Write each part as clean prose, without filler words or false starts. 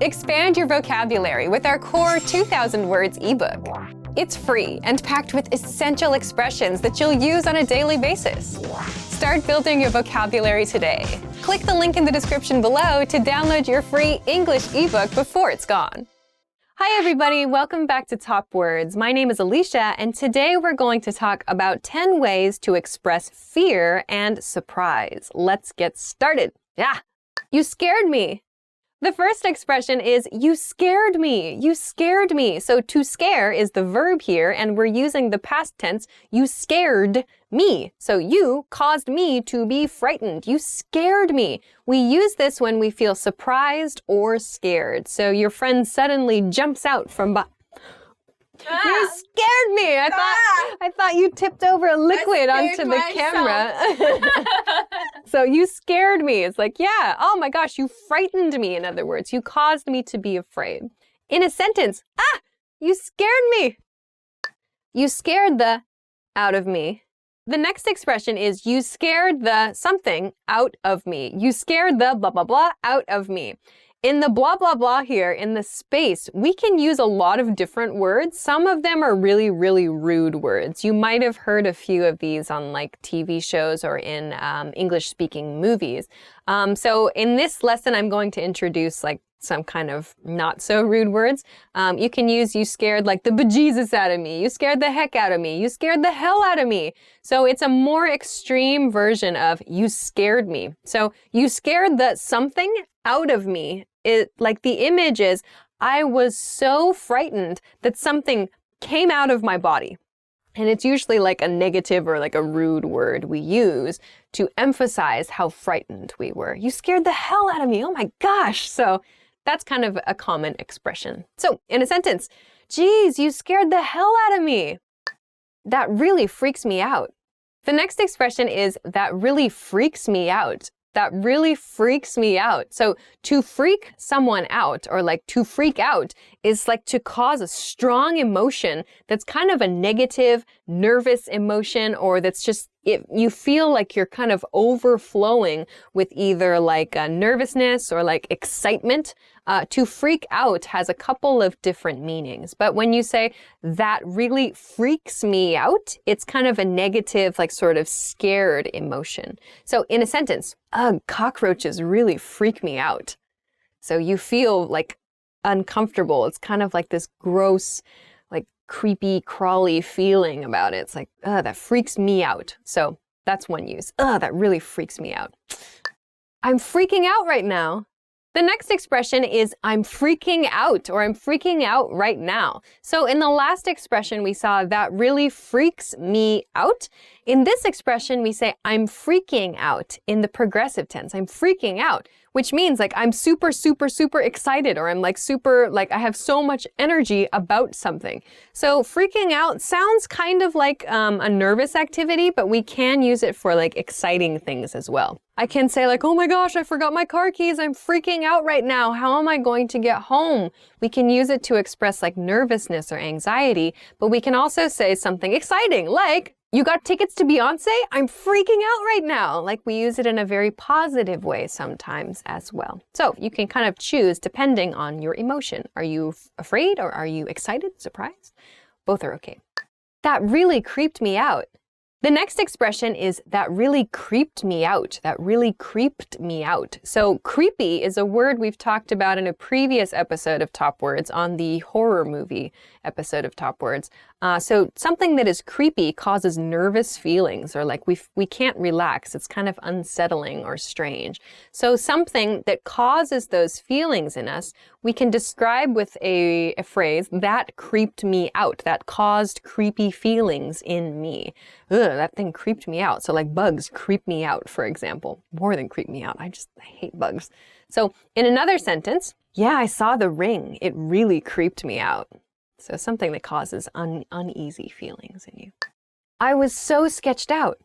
Expand your vocabulary with our core 2,000 words ebook. It's free and packed with essential expressions that you'll use on a daily basis. Start building your vocabulary today. Click the link in the description below to download your free English ebook before it's gone. Hi everybody, welcome back to Top Words. My name is Alicia, and today we're going to talk about 10 ways to express fear and surprise. Let's get started. Yeah, you scared me. The first expression is, you scared me. You scared me. So to scare is the verb here, and we're using the past tense, you scared me. So you caused me to be frightened. You scared me. We use this when we feel surprised or scared. So your friend suddenly jumps out from You scared me. I thought you tipped over a liquid onto the camera. So you scared me. It's like, yeah, oh my gosh, you frightened me, in other words. You caused me to be afraid. In a sentence, you scared me. You scared the out of me. The next expression is, you scared the something out of me. You scared the blah, blah, blah out of me. In the blah, blah, blah here, in the space, we can use a lot of different words. Some of them are really, really rude words. You might have heard a few of these on like TV shows or in English-speaking movies. So in this lesson, I'm going to introduce like some kind of not so rude words. You can use, you scared like the bejesus out of me. You scared the heck out of me. You scared the hell out of me. So it's a more extreme version of you scared me. So you scared the something out of me. Like the image is, I was so frightened that something came out of my body. And it's usually like a negative or like a rude word we use to emphasize how frightened we were. You scared the hell out of me. Oh my gosh. So that's kind of a common expression. So in a sentence, geez, you scared the hell out of me. That really freaks me out. The next expression is, that really freaks me out. That really freaks me out. So to freak someone out, or like to freak out, is like to cause a strong emotion that's kind of a negative, nervous emotion, or that's just, you feel like you're kind of overflowing with either like nervousness or like excitement. To freak out has a couple of different meanings. But when you say, that really freaks me out, it's kind of a negative, like sort of scared emotion. So in a sentence, ugh, cockroaches really freak me out. So you feel like uncomfortable. It's kind of like this gross, like creepy, crawly feeling about it. It's like, ugh, that freaks me out. So that's one use. Ugh, that really freaks me out. I'm freaking out right now. The next expression is, I'm freaking out, or I'm freaking out right now. So in the last expression, we saw, that really freaks me out. In this expression, we say, I'm freaking out in the progressive tense. I'm freaking out, which means like I'm super, super, super excited, or I'm like super, like I have so much energy about something. So freaking out sounds kind of like a nervous activity, but we can use it for like exciting things as well. I can say like, oh my gosh, I forgot my car keys. I'm freaking out right now. How am I going to get home? We can use it to express like nervousness or anxiety, but we can also say something exciting like, you got tickets to Beyonce? I'm freaking out right now. Like we use it in a very positive way sometimes as well. So you can kind of choose depending on your emotion. Are you afraid, or are you excited, surprised? Both are okay. That really creeped me out. The next expression is, that really creeped me out. That really creeped me out. So creepy is a word we've talked about in a previous episode of Top Words, on the horror movie episode of Top Words. So something that is creepy causes nervous feelings, or like we can't relax. It's kind of unsettling or strange. So something that causes those feelings in us, we can describe with a phrase, that creeped me out. That caused creepy feelings in me. Ugh, that thing creeped me out. So like bugs creep me out, for example. More than creep me out. I hate bugs. So in another sentence, yeah, I saw the ring. It really creeped me out. So something that causes uneasy feelings in you. I was so sketched out.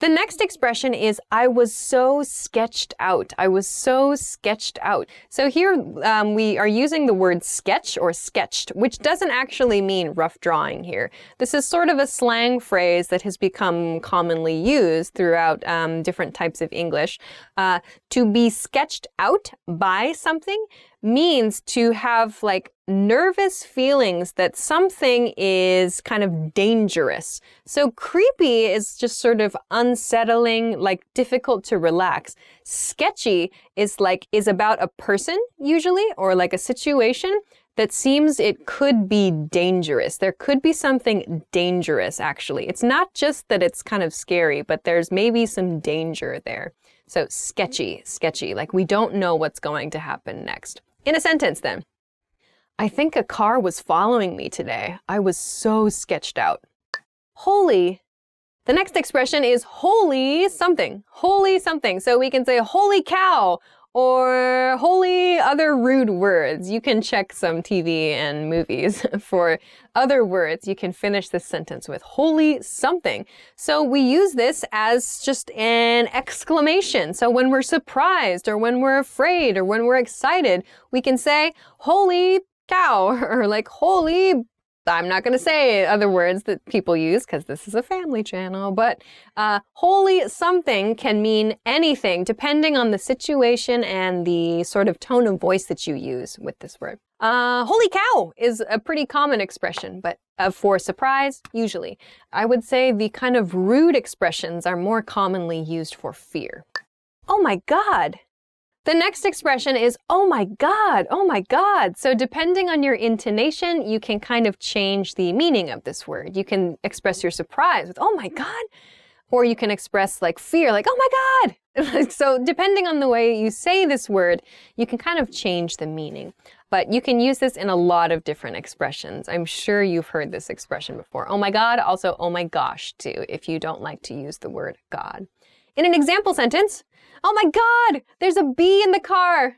The next expression is, I was so sketched out. I was so sketched out. So here we are using the word sketch or sketched, which doesn't actually mean rough drawing here. This is sort of a slang phrase that has become commonly used throughout different types of English. To be sketched out by something means to have like nervous feelings that something is kind of dangerous. So creepy is just sort of unsettling, like difficult to relax. Sketchy is about a person usually, or like a situation that seems it could be dangerous. There could be something dangerous, actually. It's not just that it's kind of scary, but there's maybe some danger there. So sketchy, like we don't know what's going to happen next. In a sentence then, I think a car was following me today. I was so sketched out. Holy. The next expression is holy something. Holy something. So we can say holy cow, or holy other rude words. You can check some TV and movies for other words. You can finish this sentence with holy something. So we use this as just an exclamation. So when we're surprised, or when we're afraid, or when we're excited, we can say holy cow, or like holy, I'm not going to say other words that people use because this is a family channel, but holy something can mean anything depending on the situation and the sort of tone of voice that you use with this word. Holy cow is a pretty common expression, but for surprise, usually. I would say the kind of rude expressions are more commonly used for fear. Oh my God. The next expression is, oh my God, oh my God. So depending on your intonation, you can kind of change the meaning of this word. You can express your surprise with, oh my God, or you can express like fear, like, oh my God. So depending on the way you say this word, you can kind of change the meaning. But you can use this in a lot of different expressions. I'm sure you've heard this expression before. Oh my God, also oh my gosh too, if you don't like to use the word God. In an example sentence, oh my God, there's a bee in the car.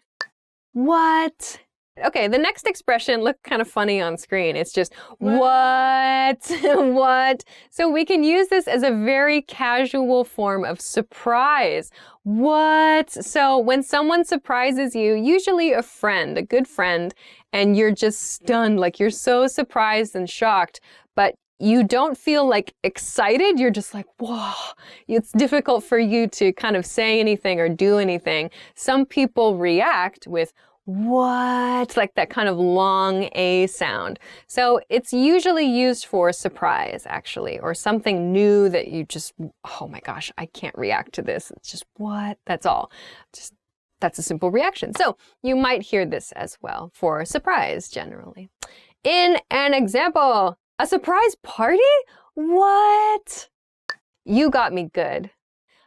What? Okay, the next expression looked kind of funny on screen. It's just, what? What? So we can use this as a very casual form of surprise. What? So when someone surprises you, usually a friend, a good friend, and you're just stunned, like you're so surprised and shocked, but you don't feel like excited, you're just like, whoa. It's difficult for you to kind of say anything or do anything. Some people react with, what? Like that kind of long A sound. So it's usually used for surprise, actually, or something new that you just, oh my gosh, I can't react to this. It's just, what? That's all. Just, that's a simple reaction. So you might hear this as well for surprise, generally. In an example, a surprise party? What? You got me good.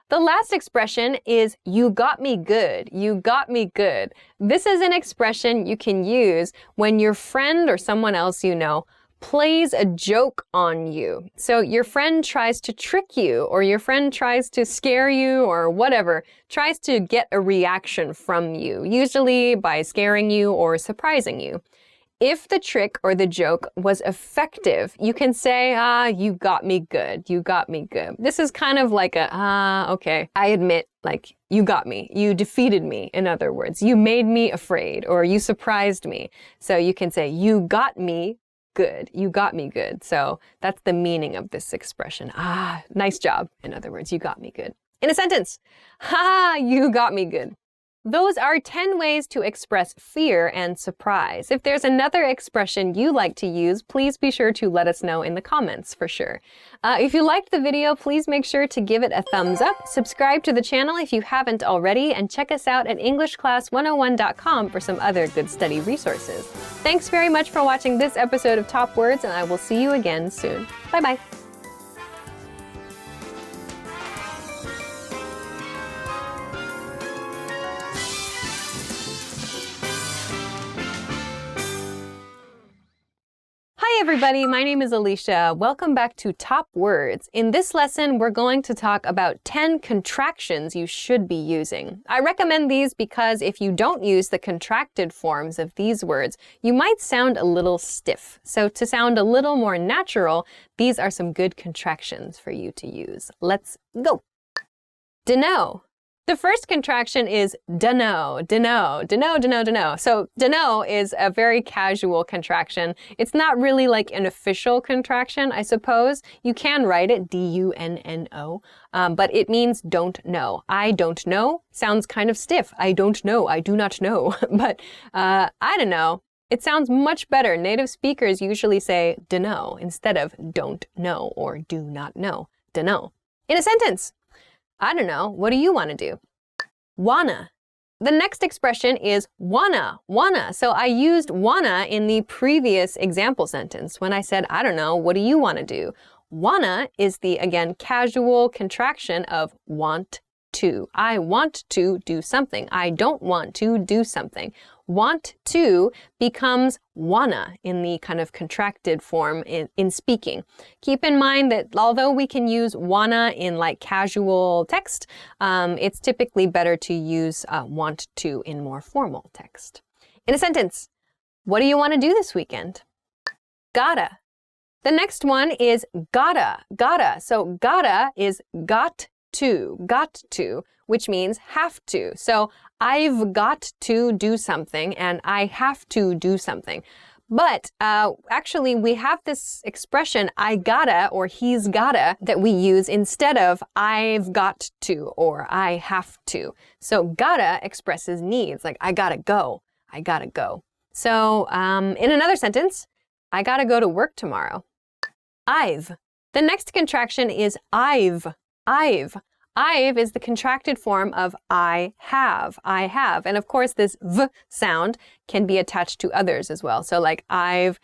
The last expression is you got me good. You got me good. This is an expression you can use when your friend or someone else you know plays a joke on you. So your friend tries to trick you, or your friend tries to scare you, or whatever, tries to get a reaction from you, usually by scaring you or surprising you. If the trick or the joke was effective, you can say, you got me good. You got me good. This is kind of like a, okay, I admit, like, you got me. You defeated me, in other words. You made me afraid, or you surprised me. So you can say, you got me good. You got me good. So that's the meaning of this expression. Nice job. In other words, you got me good. In a sentence, you got me good. Those are 10 ways to express fear and surprise. If there's another expression you like to use, please be sure to let us know in the comments for sure. If you liked the video, please make sure to give it a thumbs up, subscribe to the channel if you haven't already, and check us out at EnglishClass101.com for some other good study resources. Thanks very much for watching this episode of Top Words, and I will see you again soon. Bye-bye. Hi everybody, my name is Alicia. Welcome back to Top Words. In this lesson, we're going to talk about 10 contractions you should be using. I recommend these because if you don't use the contracted forms of these words, you might sound a little stiff. So to sound a little more natural, these are some good contractions for you to use. Let's go. Dunno. The first contraction is dunno, dunno, dunno, dunno, dunno. So dunno is a very casual contraction. It's not really like an official contraction, I suppose. You can write it D-U-N-N-O, but it means don't know. I don't know sounds kind of stiff. I don't know. I do not know. But I don't know. It sounds much better. Native speakers usually say dunno instead of don't know or do not know. Dunno. In a sentence. I don't know. What do you want to do? Wanna. The next expression is wanna, wanna. So I used wanna in the previous example sentence when I said, I don't know, what do you want to do? Wanna is the, again, casual contraction of want to. I want to do something. I don't want to do something. Want to becomes wanna in the kind of contracted form in speaking. Keep in mind that although we can use wanna in like casual text, it's typically better to use want to in more formal text. In a sentence, what do you want to do this weekend? Gotta. The next one is gotta, gotta. So gotta is got to, which means have to. So I've got to do something and I have to do something. But actually, we have this expression, I gotta or he's gotta, that we use instead of I've got to or I have to. So gotta expresses needs, like I gotta go, I gotta go. So in another sentence, I gotta go to work tomorrow. I've. The next contraction is I've. I've is the contracted form of I have. And of course, this V sound can be attached to others as well. So like I've,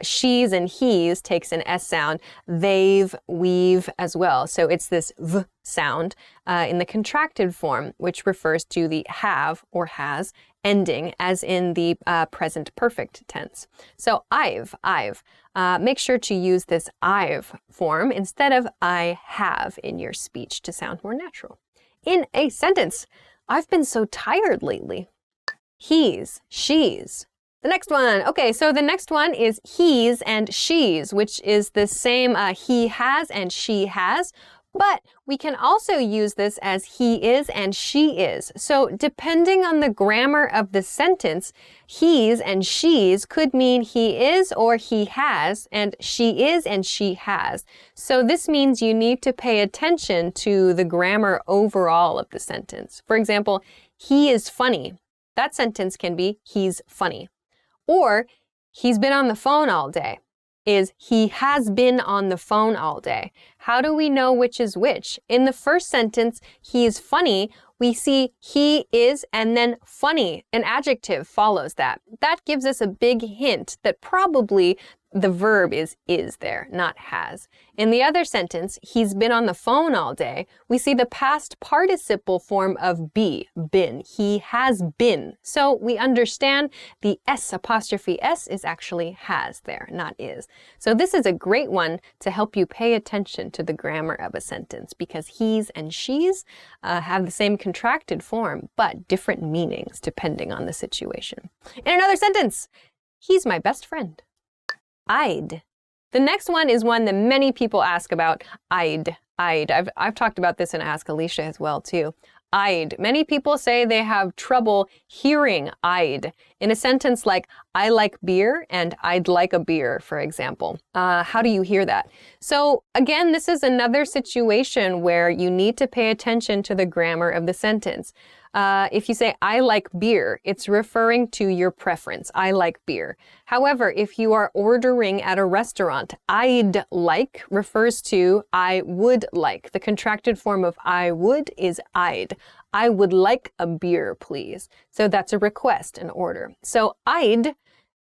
she's and he's takes an S sound, they've, we've as well. So it's this V sound in the contracted form, which refers to the have or has ending as in the present perfect tense. So I've. Make sure to use this I've form instead of I have in your speech to sound more natural. In a sentence, I've been so tired lately. He's, she's. The next one. Okay, so the next one is he's and she's, which is the same he has and she has. But we can also use this as he is and she is. So depending on the grammar of the sentence, he's and she's could mean he is or he has, and she is and she has. So this means you need to pay attention to the grammar overall of the sentence. For example, he is funny. That sentence can be he's funny. Or he's been on the phone all day. Is he has been on the phone all day. How do we know which is which? In the first sentence, he is funny, we see he is and then funny. An adjective follows that. That gives us a big hint that probably the verb is there, not has. In the other sentence, he's been on the phone all day, we see the past participle form of be, been. He has been. So we understand the S apostrophe S is actually has there, not is. So this is a great one to help you pay attention to the grammar of a sentence because he's and she's have the same contracted form, but different meanings depending on the situation. In another sentence, he's my best friend. I'd. The next one is one that many people ask about. I'd. I've talked about this in Ask Alicia as well too. I'd. Many people say they have trouble hearing I'd in a sentence like I like beer and I'd like a beer, for example. How do you hear that? So again, this is another situation where you need to pay attention to the grammar of the sentence. If you say, I like beer, it's referring to your preference. I like beer. However, if you are ordering at a restaurant, I'd like refers to I would like. The contracted form of I would is I'd. I would like a beer, please. So that's a request, an order. So I'd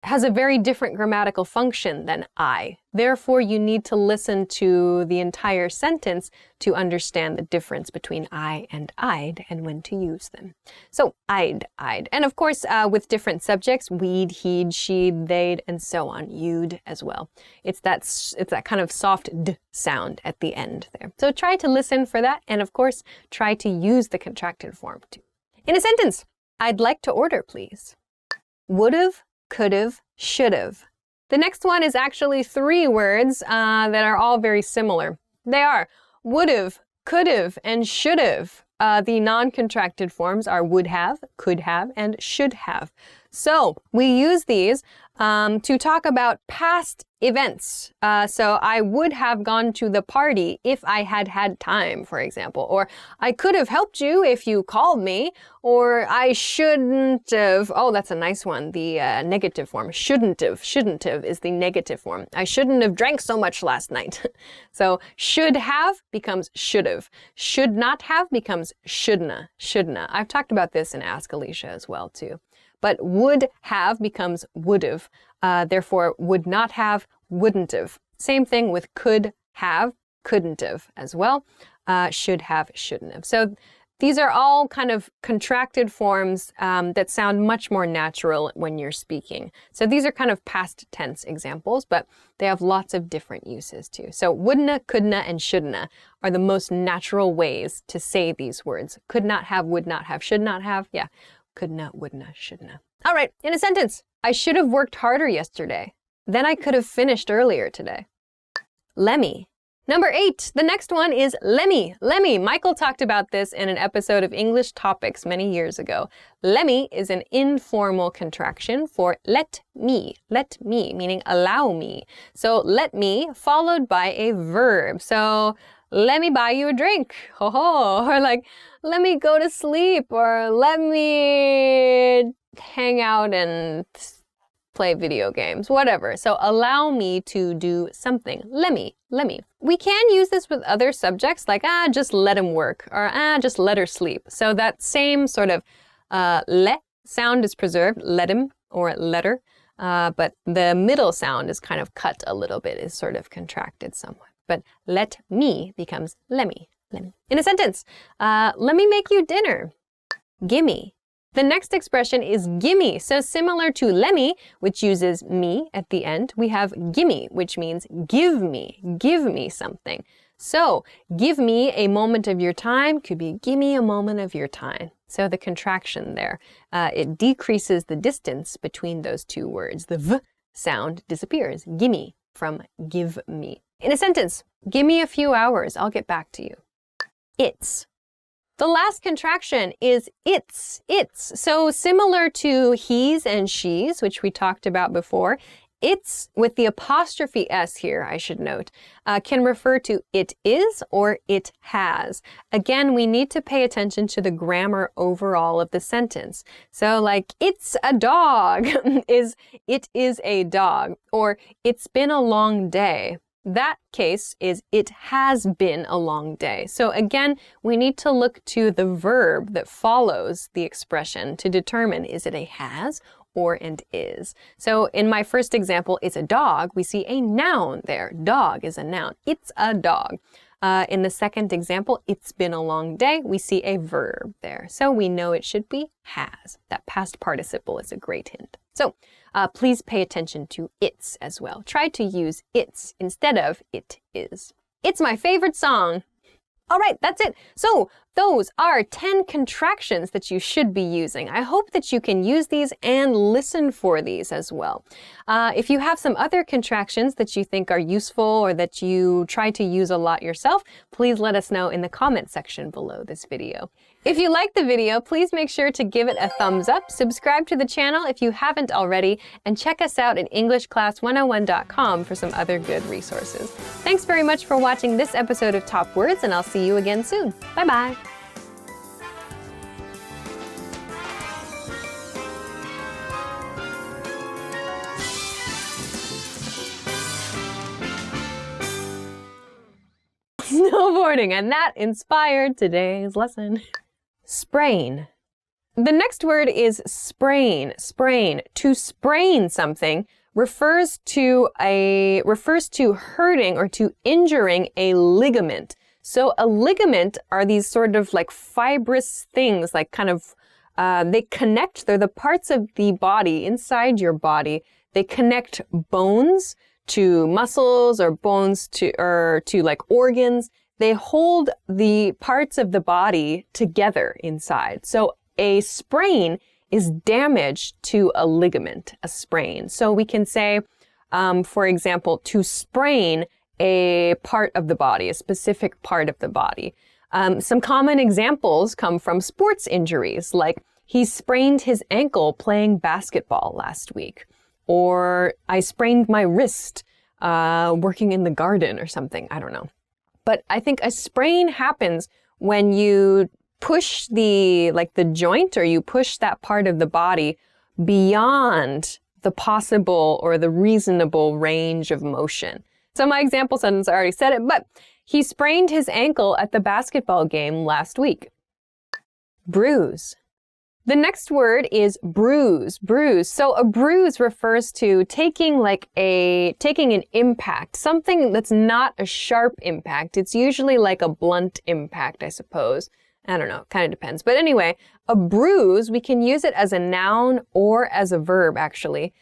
has a very different grammatical function than I. Therefore, you need to listen to the entire sentence to understand the difference between I and I'd and when to use them. So I'd. And of course, with different subjects, we'd, he'd, she'd, they'd, and so on, you'd as well. It's that kind of soft D sound at the end there. So try to listen for that, and of course, try to use the contracted form too. In a sentence, I'd like to order, please. Would've, could've, should've. The next one is actually 3 words that are all very similar. They are would've, could've, and should've. the non-contracted forms are would have, could have, and should have. So we use these to talk about past events. So I would have gone to the party if I had had time, for example. Or I could have helped you if you called me. Or I shouldn't have. Oh, that's a nice one. The negative form. Shouldn't have. Shouldn't have is the negative form. I shouldn't have drank so much last night. So should have becomes should have. Should not have becomes shouldna. Shouldna. I've talked about this in Ask Alicia as well, too. But would have becomes would have. Therefore, would not have, wouldn't have. Same thing with could have, couldn't have as well. Should have, shouldn't have. So these are all kind of contracted forms that sound much more natural when you're speaking. So these are kind of past tense examples, but they have lots of different uses too. So wouldna, couldna, and shouldna are the most natural ways to say these words. Could not have, would not have, should not have. Yeah. Could not, would not, should not. All right, in a sentence. I should have worked harder yesterday. Then I could have finished earlier today. Lemmy. Number 8, the next one is lemmy. Lemmy. Michael talked about this in an episode of English Topics many years ago. Lemmy is an informal contraction for let me, meaning allow me. So let me followed by a verb. So let me buy you a drink, ho ho, or like, let me go to sleep, or let me hang out and play video games, whatever. So allow me to do something. Let me. We can use this with other subjects like, just let him work, or just let her sleep. So that same sort of le sound is preserved, let him or let her, but the middle sound is kind of cut a little bit, is sort of contracted somewhat. But let me becomes lemmy. In a sentence, let me make you dinner. Gimme. The next expression is gimme. So similar to lemmy, which uses me at the end, we have gimme, which means give me something. So give me a moment of your time could be give me a moment of your time. So the contraction there, it decreases the distance between those two words. The v sound disappears. Gimme from give me. In a sentence, give me a few hours, I'll get back to you. It's. The last contraction is it's. So similar to he's and she's, which we talked about before, it's with the apostrophe S here, I should note, can refer to it is or it has. Again, we need to pay attention to the grammar overall of the sentence. So like, it's a dog is it is a dog, or it's been a long day. That case is it has been a long day. So again, we need to look to the verb that follows the expression to determine is it a has or an is. So in my first example, it's a dog. We see a noun there. Dog is a noun. It's a dog. In the second example, it's been a long day. We see a verb there. So we know it should be has. That past participle is a great hint. So please pay attention to it's as well. Try to use it's instead of it is. It's my favorite song. All right, that's it. So those are 10 contractions that you should be using. I hope that you can use these and listen for these as well. If you have some other contractions that you think are useful or that you try to use a lot yourself, please let us know in the comment section below this video. If you liked the video, please make sure to give it a thumbs up, subscribe to the channel if you haven't already, and check us out at EnglishClass101.com for some other good resources. Thanks very much for watching this episode of Top Words, and I'll see you again soon. Bye-bye. Snowboarding, and that inspired today's lesson. Sprain. The next word is sprain. Sprain. To sprain something refers to hurting or to injuring a ligament. So a ligament are these sort of like fibrous things, like kind of, they connect, they're the parts of the body inside your body. They connect bones to muscles or bones to like organs. They hold the parts of the body together inside. So a sprain is damage to a ligament, a sprain. So we can say, for example, to sprain a part of the body, a specific part of the body. Some common examples come from sports injuries, like he sprained his ankle playing basketball last week, or I sprained my wrist working in the garden or something. I don't know. But I think a sprain happens when you push the joint, or you push that part of the body beyond the possible or the reasonable range of motion. So my example sentence, I already said it, but he sprained his ankle at the basketball game last week. Bruise. The next word is bruise, bruise. So a bruise refers to taking an impact, something that's not a sharp impact. It's usually like a blunt impact, I suppose. I don't know, kind of depends. But anyway, a bruise, we can use it as a noun or as a verb, actually.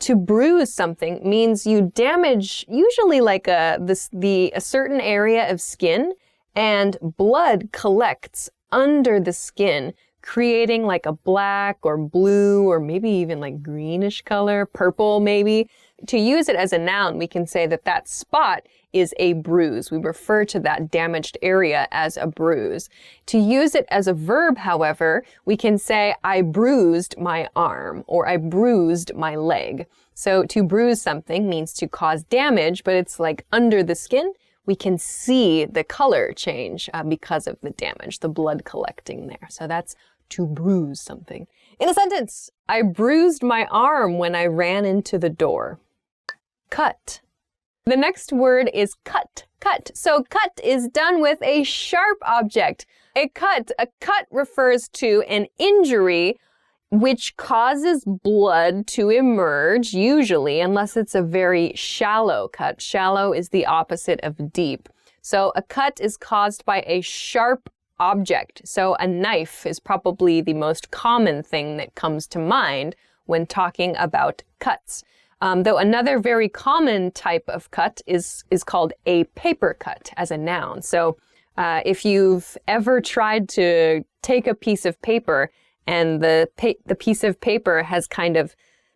To bruise something means you damage usually like a certain area of skin, and blood collects under the skin, creating like a black or blue or maybe even like greenish color, purple maybe. To use it as a noun, we can say that that spot is a bruise. We refer to that damaged area as a bruise. To use it as a verb, however, we can say, I bruised my arm, or I bruised my leg. So to bruise something means to cause damage, but it's like under the skin. We can see the color change because of the damage, the blood collecting there. So that's to bruise something. In a sentence, I bruised my arm when I ran into the door. Cut. The next word is cut, cut. So cut is done with a sharp object. A cut refers to an injury which causes blood to emerge, usually, unless it's a very shallow cut. Shallow is the opposite of deep. So a cut is caused by a sharp object. So a knife is probably the most common thing that comes to mind when talking about cuts. Though another very common type of cut is called a paper cut as a noun. So if you've ever tried to take a piece of paper and the piece of paper has kind of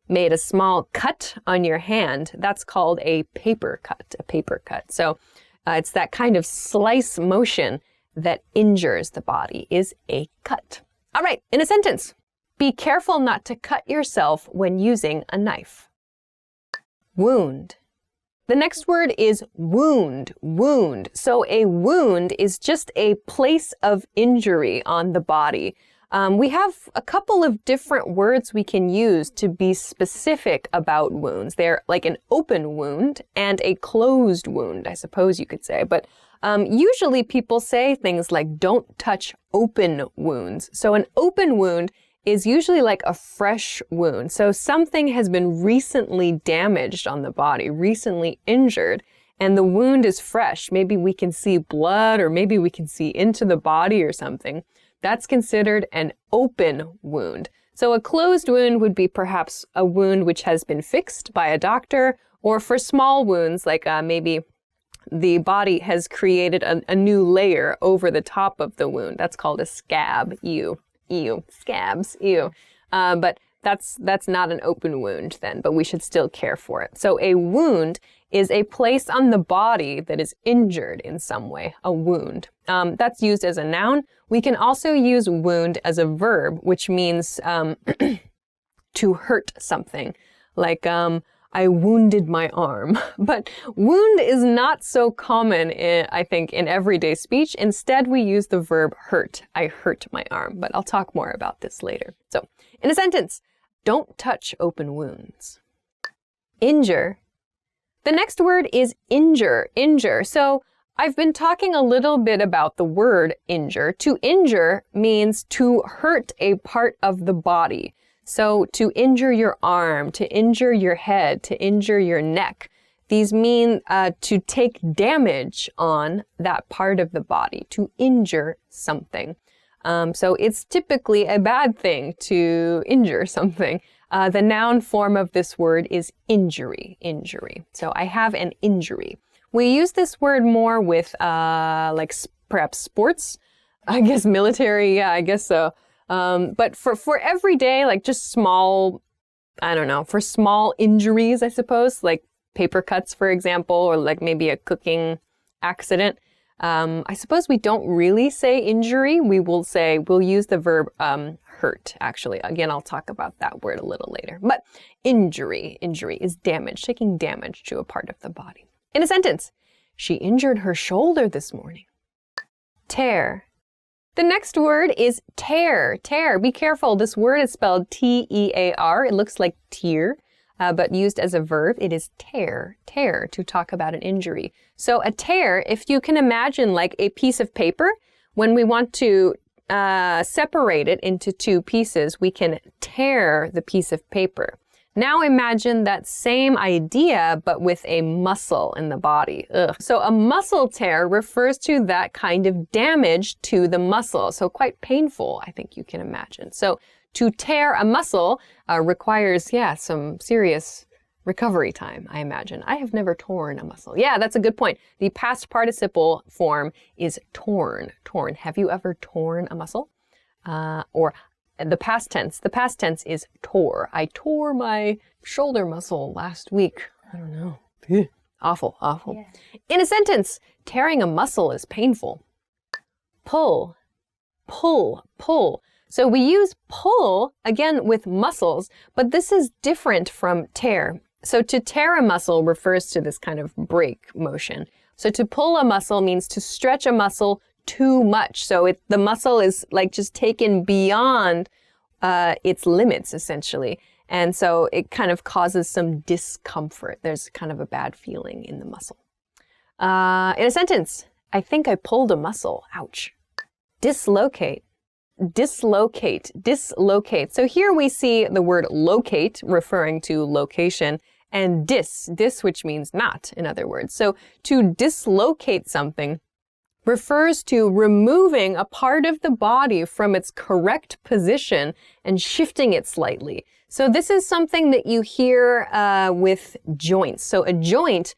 made a small cut on your hand, that's called a paper cut. So it's that kind of slice motion that injures the body is a cut. All right, in a sentence, be careful not to cut yourself when using a knife. Wound. The next word is wound, wound. So a wound is just a place of injury on the body. We have a couple of different words we can use to be specific about wounds. They're like an open wound and a closed wound, I suppose you could say. But usually people say things like don't touch open wounds. So an open wound is usually like a fresh wound. So something has been recently damaged on the body, recently injured, and the wound is fresh. Maybe we can see blood, or maybe we can see into the body or something. That's considered an open wound. So a closed wound would be perhaps a wound which has been fixed by a doctor, or for small wounds, like maybe the body has created a new layer over the top of the wound. That's called a scab. Ew, scabs, ew. But that's not an open wound then, but we should still care for it. So a wound is a place on the body that is injured in some way, a wound. That's used as a noun. We can also use wound as a verb, which means to hurt something. Like, I wounded my arm. But wound is not so common, I think, in everyday speech. Instead, we use the verb hurt. I hurt my arm, but I'll talk more about this later. So, in a sentence, don't touch open wounds. Injure. The next word is injure, injure. So, I've been talking a little bit about the word injure. To injure means to hurt a part of the body. So to injure your arm, to injure your head, to injure your neck. These mean to take damage on that part of the body, to injure something. So it's typically a bad thing to injure something. The noun form of this word is injury, injury. So I have an injury. We use this word more with perhaps sports, I guess military, yeah, I guess so. But for everyday, like just small, I don't know, for small injuries, I suppose, like paper cuts, for example, or like maybe a cooking accident, I suppose we don't really say injury. We'll use the verb hurt, actually. Again, I'll talk about that word a little later. But injury is damage, taking damage to a part of the body. In a sentence, she injured her shoulder this morning. Tear. The next word is tear. Tear. Be careful. This word is spelled T-E-A-R. It looks like tear, but used as a verb, it is tear. Tear, to talk about an injury. So a tear, if you can imagine like a piece of paper, when we want to separate it into two pieces, we can tear the piece of paper. Now imagine that same idea, but with a muscle in the body. Ugh. So a muscle tear refers to that kind of damage to the muscle. So quite painful, I think you can imagine. So to tear a muscle requires, some serious recovery time, I imagine. I have never torn a muscle. Yeah, that's a good point. The past participle form is torn. Torn. Have you ever torn a muscle? Or the past tense is tore. I tore my shoulder muscle last week. I don't know. Awful. Yeah. In a sentence, tearing a muscle is painful. Pull. So we use pull, again, with muscles, but this is different from tear. So to tear a muscle refers to this kind of break motion. So to pull a muscle means to stretch a muscle too much. So the muscle is like just taken beyond its limits, essentially. And so it kind of causes some discomfort. There's kind of a bad feeling in the muscle. In a sentence, I think I pulled a muscle. Ouch. Dislocate. So here we see the word locate referring to location, and dis, which means not, in other words. So to dislocate something refers to removing a part of the body from its correct position and shifting it slightly. So this is something that you hear with joints. So a joint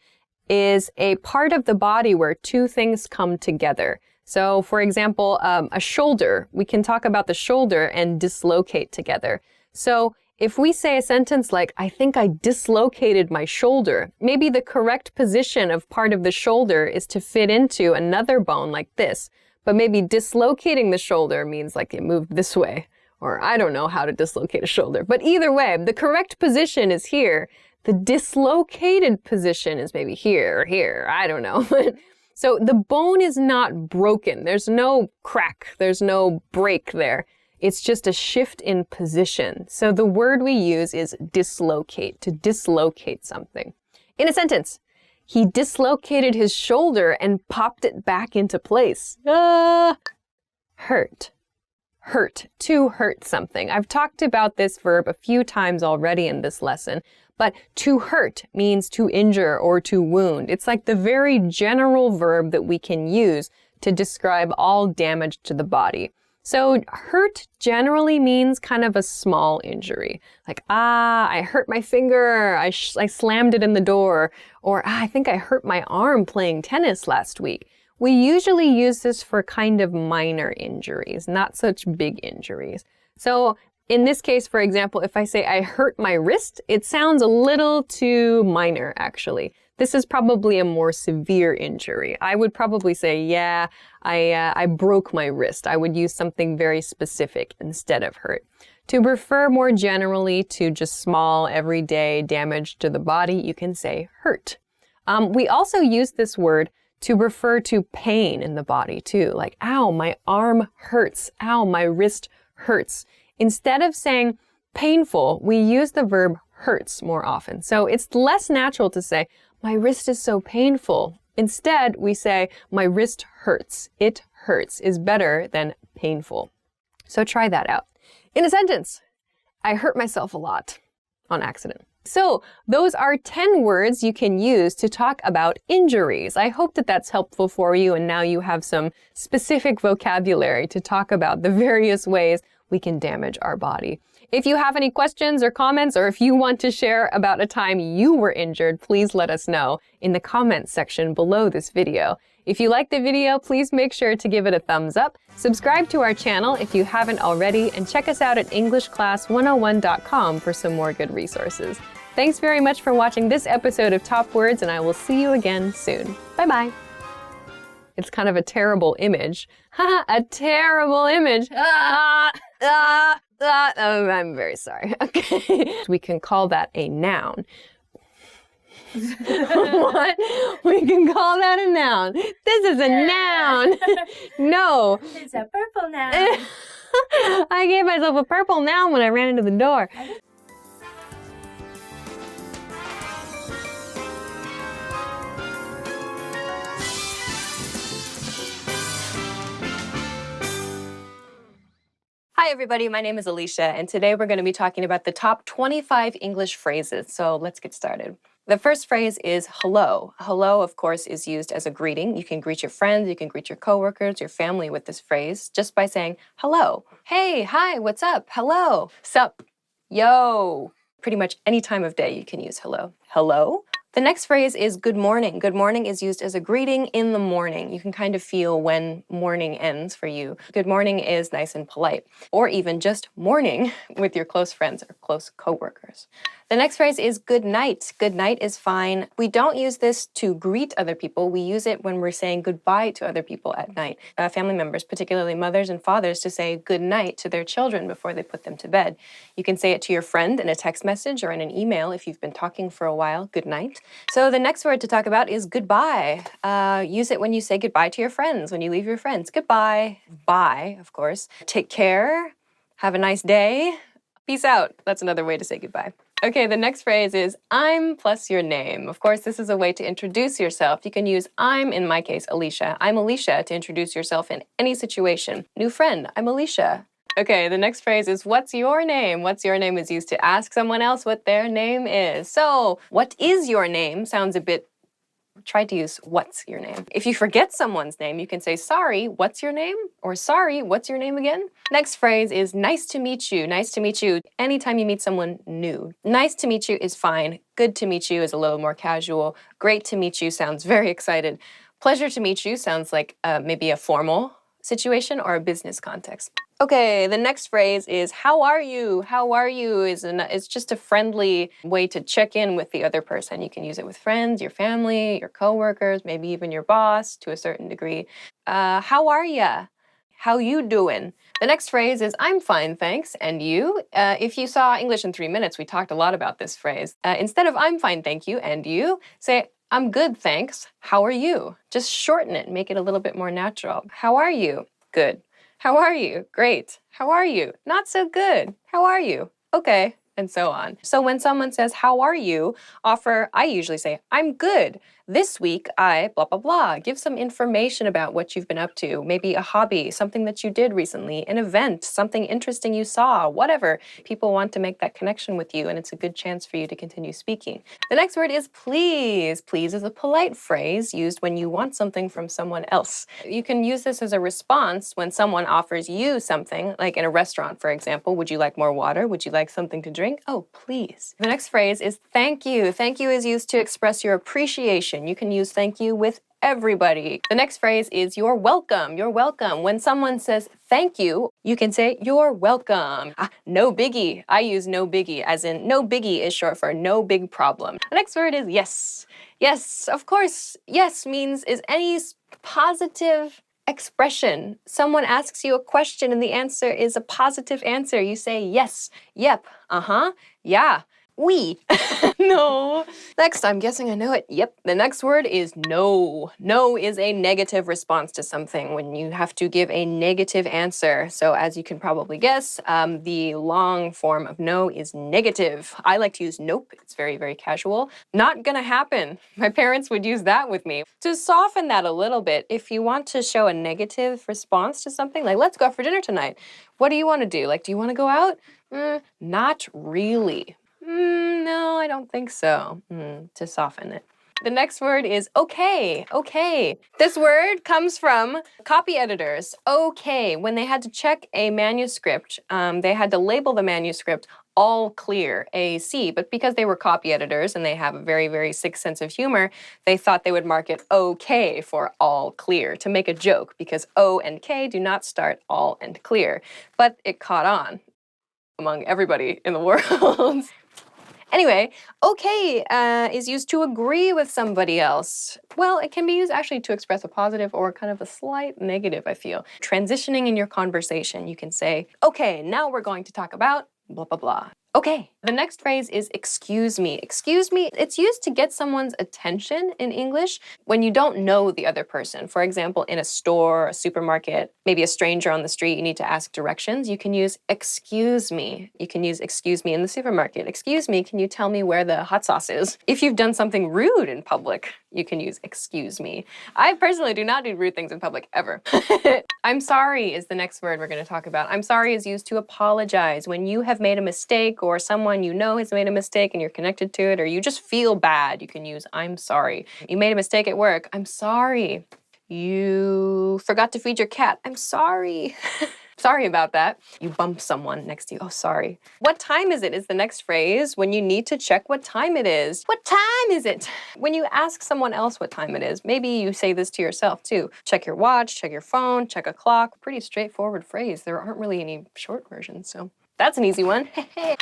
is a part of the body where two things come together. So for example, a shoulder, we can talk about the shoulder and dislocate together. So if we say a sentence like, I think I dislocated my shoulder, maybe the correct position of part of the shoulder is to fit into another bone like this. But maybe dislocating the shoulder means like it moved this way. Or I don't know how to dislocate a shoulder. But either way, the correct position is here. The dislocated position is maybe here or here. I don't know. So the bone is not broken. There's no crack. There's no break there. It's just a shift in position. So the word we use is dislocate, to dislocate something. In a sentence, he dislocated his shoulder and popped it back into place. Hurt. To hurt something. I've talked about this verb a few times already in this lesson, but to hurt means to injure or to wound. It's like the very general verb that we can use to describe all damage to the body. So hurt generally means kind of a small injury. Like, I hurt my finger, I slammed it in the door, or I think I hurt my arm playing tennis last week. We usually use this for kind of minor injuries, not such big injuries. So in this case, for example, if I say I hurt my wrist, it sounds a little too minor, actually. This is probably a more severe injury. I would probably say, I broke my wrist. I would use something very specific instead of hurt. To refer more generally to just small, everyday damage to the body, you can say hurt. We also use this word to refer to pain in the body too. Like, ow, my arm hurts. Ow, my wrist hurts. Instead of saying painful, we use the verb hurts more often. So it's less natural to say, my wrist is so painful. Instead, we say, my wrist hurts. It hurts is better than painful. So try that out. In a sentence, I hurt myself a lot on accident. So those are 10 words you can use to talk about injuries. I hope that that's helpful for you, and now you have some specific vocabulary to talk about the various ways we can damage our body. If you have any questions or comments, or if you want to share about a time you were injured, please let us know in the comments section below this video. If you like the video, please make sure to give it a thumbs up, subscribe to our channel if you haven't already, and check us out at EnglishClass101.com for some more good resources. Thanks very much for watching this episode of Top Words, and I will see you again soon. Bye-bye. It's kind of a terrible image. Haha, a terrible image. Oh, I'm very sorry. Okay. We can call that a noun. What? We can call that a noun. This is a noun. No. It's a purple noun. I gave myself a purple noun when I ran into the door. Hi everybody, my name is Alicia, and today we're going to be talking about the top 25 English phrases. So let's get started. The first phrase is hello. Hello, of course, is used as a greeting. You can greet your friends, you can greet your coworkers, your family with this phrase just by saying hello. Hey, hi, what's up? Hello. Sup? Yo. Pretty much any time of day you can use hello. Hello. The next phrase is good morning. Good morning is used as a greeting in the morning. You can kind of feel when morning ends for you. Good morning is nice and polite. Or even just morning with your close friends or close coworkers. The next phrase is good night. Good night is fine. We don't use this to greet other people. We use it when we're saying goodbye to other people at night. Family members, particularly mothers and fathers, to say good night to their children before they put them to bed. You can say it to your friend in a text message or in an email if you've been talking for a while. Good night. So the next word to talk about is goodbye. Use it when you say goodbye to your friends, when you leave your friends. Goodbye. Bye, of course. Take care. Have a nice day. Peace out. That's another way to say goodbye. Okay, the next phrase is I'm plus your name. Of course, this is a way to introduce yourself. You can use I'm, in my case, Alicia. I'm Alicia to introduce yourself in any situation. New friend, I'm Alicia. Okay, the next phrase is what's your name? What's your name is used to ask someone else what their name is. So, what is your name sounds a bit, try to use what's your name. If you forget someone's name, you can say sorry, what's your name? Or sorry, what's your name again? Next phrase is nice to meet you. Nice to meet you anytime you meet someone new. Nice to meet you is fine. Good to meet you is a little more casual. Great to meet you sounds very excited. Pleasure to meet you sounds like maybe a formal situation or a business context. Okay, the next phrase is how are you? How are you is just a friendly way to check in with the other person. You can use it with friends, your family, your coworkers, maybe even your boss to a certain degree. How are ya? How you doing? The next phrase is I'm fine, thanks. And you? If you saw English in 3 minutes, we talked a lot about this phrase. Instead of I'm fine, thank you, and you, say I'm good, thanks. How are you? Just shorten it and make it a little bit more natural. How are you? Good. How are you? Great. How are you? Not so good. How are you? Okay. And so on. So when someone says, how are you? I usually say, I'm good. This week, I blah, blah, blah. Give some information about what you've been up to. Maybe a hobby, something that you did recently, an event, something interesting you saw, whatever. People want to make that connection with you, and it's a good chance for you to continue speaking. The next word is please. Please is a polite phrase used when you want something from someone else. You can use this as a response when someone offers you something, like in a restaurant, for example. Would you like more water? Would you like something to drink? Oh, please. The next phrase is thank you. Thank you is used to express your appreciation. You can use thank you with everybody. The next phrase is you're welcome. You're welcome. When someone says thank you, you can say you're welcome. No biggie. I use no biggie, as in no biggie is short for no big problem. The next word is yes. Yes, of course. Yes means is any positive expression. Someone asks you a question and the answer is a positive answer. You say yes, yep, uh-huh, yeah, we. No. Next, I'm guessing I know it. Yep. The next word is no. No is a negative response to something when you have to give a negative answer. So as you can probably guess, the long form of no is negative. I like to use nope. It's very, very casual. Not gonna happen. My parents would use that with me. To soften that a little bit, if you want to show a negative response to something, like let's go out for dinner tonight. What do you want to do? Like, do you want to go out? Not really. No, I don't think so, to soften it. The next word is okay, okay. This word comes from copy editors. Okay, when they had to check a manuscript, they had to label the manuscript all clear, AC, but because they were copy editors and they have a very, very sick sense of humor, they thought they would mark it OK for all clear to make a joke because O and K do not start all and clear, but it caught on among everybody in the world. Anyway, okay is used to agree with somebody else. Well, it can be used actually to express a positive or kind of a slight negative, I feel. Transitioning in your conversation, you can say, okay, now we're going to talk about blah, blah, blah. Okay. The next phrase is excuse me. Excuse me, it's used to get someone's attention in English when you don't know the other person. For example, in a store, a supermarket, maybe a stranger on the street, you need to ask directions. You can use excuse me. You can use excuse me in the supermarket. Excuse me, can you tell me where the hot sauce is? If you've done something rude in public, you can use excuse me. I personally do not do rude things in public ever. I'm sorry is the next word we're going to talk about. I'm sorry is used to apologize. When you have made a mistake or someone you know has made a mistake and you're connected to it, or you just feel bad, you can use I'm sorry. You made a mistake at work. I'm sorry. You forgot to feed your cat. I'm sorry. Sorry about that. You bumped someone next to you. Oh, sorry. What time is it is the next phrase when you need to check what time it is. What time is it? When you ask someone else what time it is, maybe you say this to yourself too. Check your watch, check your phone, check a clock. Pretty straightforward phrase. There aren't really any short versions, so that's an easy one.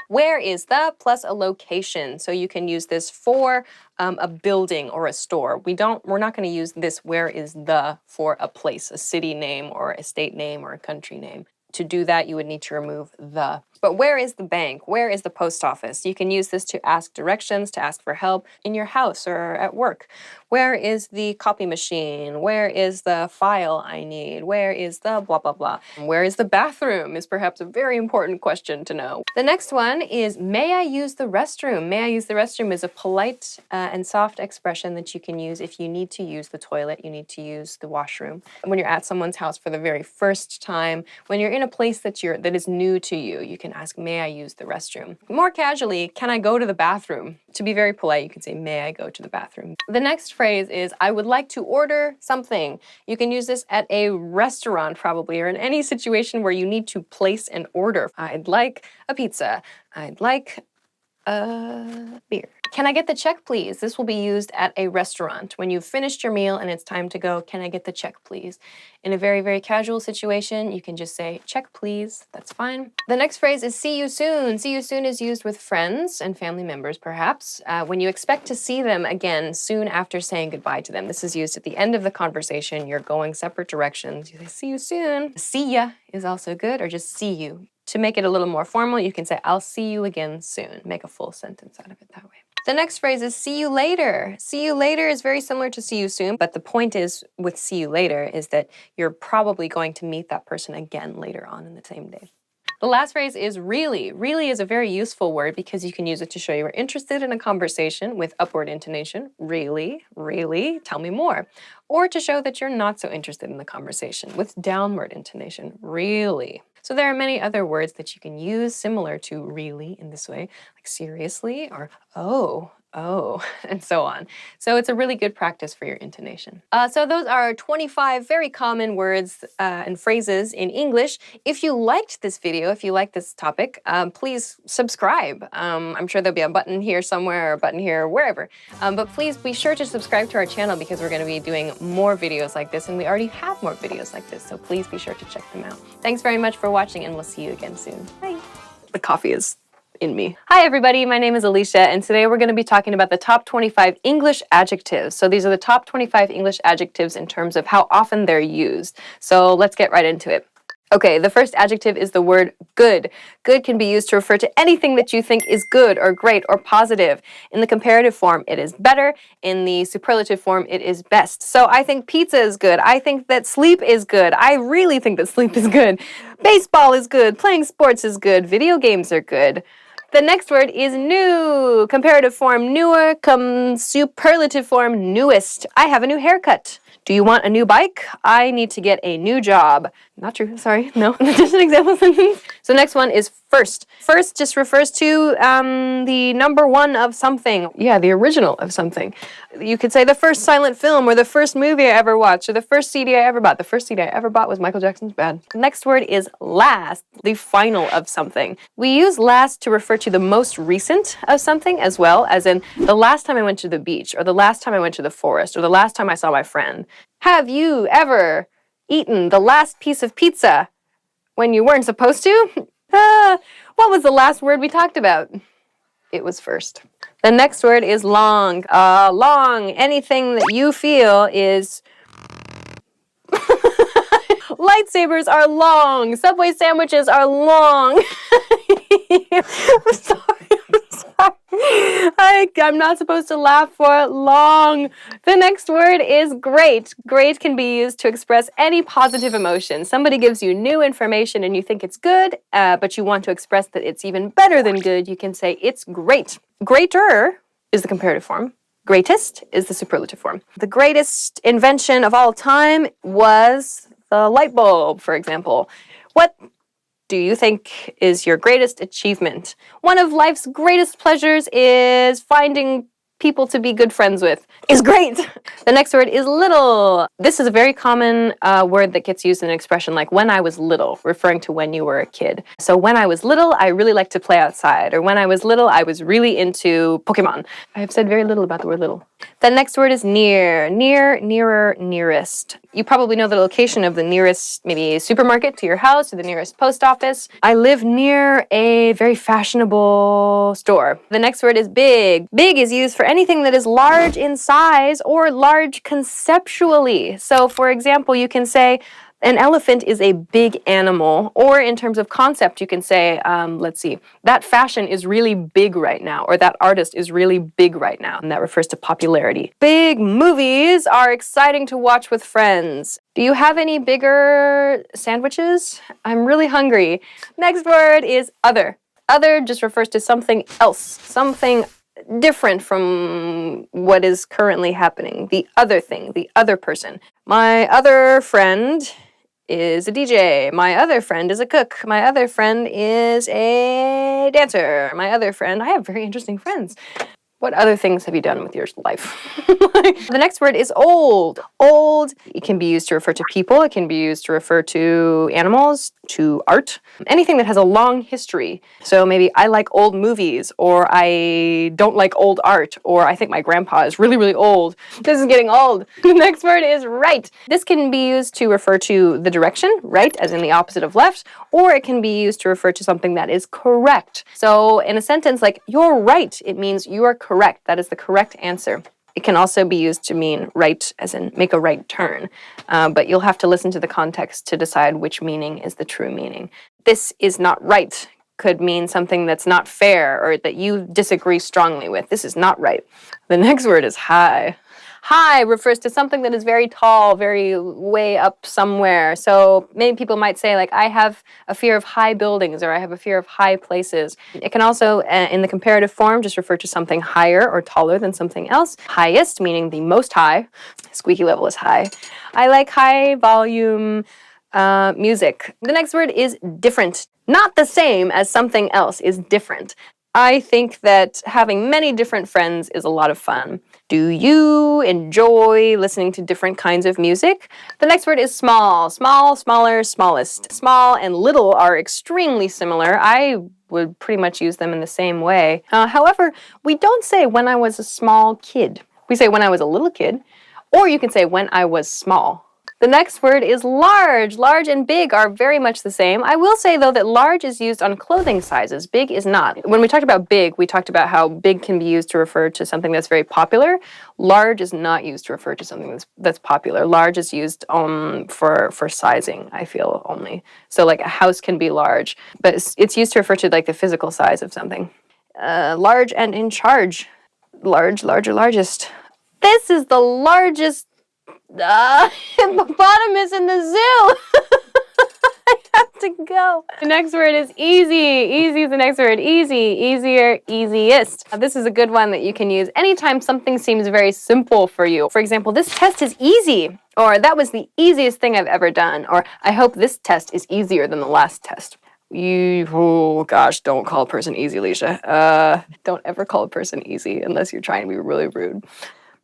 Where is the plus a location. So you can use this for a building or a store. We're not going to use this where is the for a place, a city name or a state name or a country name. To do that, you would need to remove the. But where is the bank? Where is the post office? You can use this to ask directions, to ask for help in your house or at work. Where is the copy machine? Where is the file I need? Where is the blah, blah, blah? Where is the bathroom is perhaps a very important question to know. The next one is, may I use the restroom? May I use the restroom is a polite and soft expression that you can use if you need to use the toilet, you need to use the washroom. When you're at someone's house for the very first time, when you're in a place that is new to you, you can ask, may I use the restroom? More casually, can I go to the bathroom? To be very polite, you can say, may I go to the bathroom? The next phrase is, I would like to order something. You can use this at a restaurant probably, or in any situation where you need to place an order. I'd like a pizza. I'd like a beer. Can I get the check, please? This will be used at a restaurant. When you've finished your meal and it's time to go, can I get the check, please? In a very, very casual situation, you can just say, check, please. That's fine. The next phrase is see you soon. See you soon is used with friends and family members, perhaps, when you expect to see them again soon after saying goodbye to them. This is used at the end of the conversation. You're going separate directions. You say, see you soon. See ya is also good, or just see you. To make it a little more formal, you can say, I'll see you again soon. Make a full sentence out of it that way. The next phrase is see you later. See you later is very similar to see you soon, but the point is with see you later is that you're probably going to meet that person again later on in the same day. The last phrase is really. Really is a very useful word because you can use it to show you are interested in a conversation with upward intonation. Really, really, tell me more. Or to show that you're not so interested in the conversation with downward intonation. Really. So there are many other words that you can use similar to really in this way, like seriously or oh, and so on. So it's a really good practice for your intonation. So those are 25 very common words and phrases in English. If you liked this video, if you like this topic, please subscribe. I'm sure there'll be a button here somewhere or a button here, wherever. But please be sure to subscribe to our channel because we're going to be doing more videos like this, and we already have more videos like this, so please be sure to check them out. Thanks very much for watching, and we'll see you again soon. Bye. The coffee is in me. Hi everybody, my name is Alicia, and today we're going to be talking about the top 25 English adjectives. So these are the top 25 English adjectives in terms of how often they're used. So let's get right into it. Okay, the first adjective is the word good. Good can be used to refer to anything that you think is good or great or positive. In the comparative form, it is better. In the superlative form, it is best. So I think pizza is good. I think that sleep is good. I really think that sleep is good. Baseball is good. Playing sports is good. Video games are good. The next word is new. Comparative form, newer. Superlative form, newest. I have a new haircut. Do you want a new bike? I need to get a new job. Not true, sorry, no, just an example sentence. So next one is first. First just refers to the number one of something. Yeah, the original of something. You could say the first silent film, or the first movie I ever watched, or the first CD I ever bought. The first CD I ever bought was Michael Jackson's Bad. Next word is last, the final of something. We use last to refer to the most recent of something, as well as in the last time I went to the beach, or the last time I went to the forest, or the last time I saw my friend. Have you ever eaten the last piece of pizza when you weren't supposed to? What was the last word we talked about? It was first. The next word is long. Long. Anything that you feel is... Lightsabers are long. Subway sandwiches are long. I'm sorry. I'm not supposed to laugh for long. The next word is great. Great can be used to express any positive emotion. Somebody gives you new information and you think it's good, but you want to express that it's even better than good. You can say it's great. Greater is the comparative form. Greatest is the superlative form. The greatest invention of all time was the light bulb, for example. What do you think is your greatest achievement? One of life's greatest pleasures is finding people to be good friends with. Is great. The next word is little. This is a very common word that gets used in an expression like when I was little, referring to when you were a kid. So when I was little, I really liked to play outside. Or when I was little, I was really into Pokemon. I have said very little about the word little. The next word is near. Near, nearer, nearest. You probably know the location of the nearest maybe supermarket to your house or the nearest post office. I live near a very fashionable store. The next word is big. Big is used for anything that is large in size or large conceptually. So for example, you can say an elephant is a big animal, or in terms of concept, you can say, let's see, that fashion is really big right now, or that artist is really big right now, and that refers to popularity. Big movies are exciting to watch with friends. Do you have any bigger sandwiches? I'm really hungry. Next word is other. Other just refers to something else, something different from what is currently happening. The other thing, the other person. My other friend is a DJ. My other friend is a cook. My other friend is a dancer. My other friend, I have very interesting friends. What other things have you done with your life? The next word is old. Old, it can be used to refer to people. It can be used to refer to animals, to art, anything that has a long history. So maybe I like old movies, or I don't like old art, or I think my grandpa is really, really old. This is getting old. The next word is right. This can be used to refer to the direction, right, as in the opposite of left, or it can be used to refer to something that is correct. So in a sentence like, you're right, it means you are correct. That is the correct answer. It can also be used to mean right, as in make a right turn. But you'll have to listen to the context to decide which meaning is the true meaning. This is not right could mean something that's not fair or that you disagree strongly with. This is not right. The next word is high. High refers to something that is very tall, very way up somewhere. So many people might say, like, I have a fear of high buildings, or I have a fear of high places. It can also, in the comparative form, just refer to something higher or taller than something else. Highest, meaning the most high. Squeaky level is high. I like high volume music. The next word is different. Not the same as something else, is different. I think that having many different friends is a lot of fun. Do you enjoy listening to different kinds of music? The next word is small. Small, smaller, smallest. Small and little are extremely similar. I would pretty much use them in the same way. However, we don't say when I was a small kid. We say when I was a little kid, or you can say when I was small. The next word is large. Large and big are very much the same. I will say, though, that large is used on clothing sizes. Big is not. When we talked about big, we talked about how big can be used to refer to something that's very popular. Large is not used to refer to something that's popular. Large is used for sizing, I feel, only. So, like, a house can be large, but it's used to refer to, like, the physical size of something. Large and in charge. Large, larger, largest. This is the largest hippopotamus in the zoo. I have to go. The next word is easy. Easy is the next word. Easy, easier, easiest. This is a good one that you can use anytime something seems very simple for you. For example, this test is easy, or that was the easiest thing I've ever done, or I hope this test is easier than the last test. Oh gosh, don't call a person easy, Alicia. Don't ever call a person easy unless you're trying to be really rude.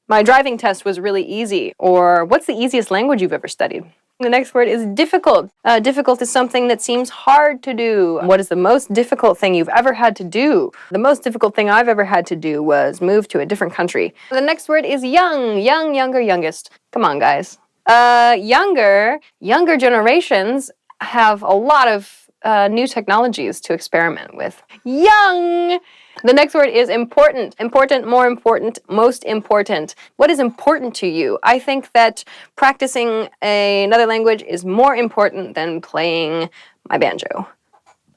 My driving test was really easy. Or what's the easiest language you've ever studied? The next word is difficult. Difficult is something that seems hard to do. What is the most difficult thing you've ever had to do? The most difficult thing I've ever had to do was move to a different country. The next word is young. Young, younger, youngest. Come on, guys. Younger generations have a lot of new technologies to experiment with. Young The next word is important. Important, more important, most important. What is important to you? I think that practicing another language is more important than playing my banjo.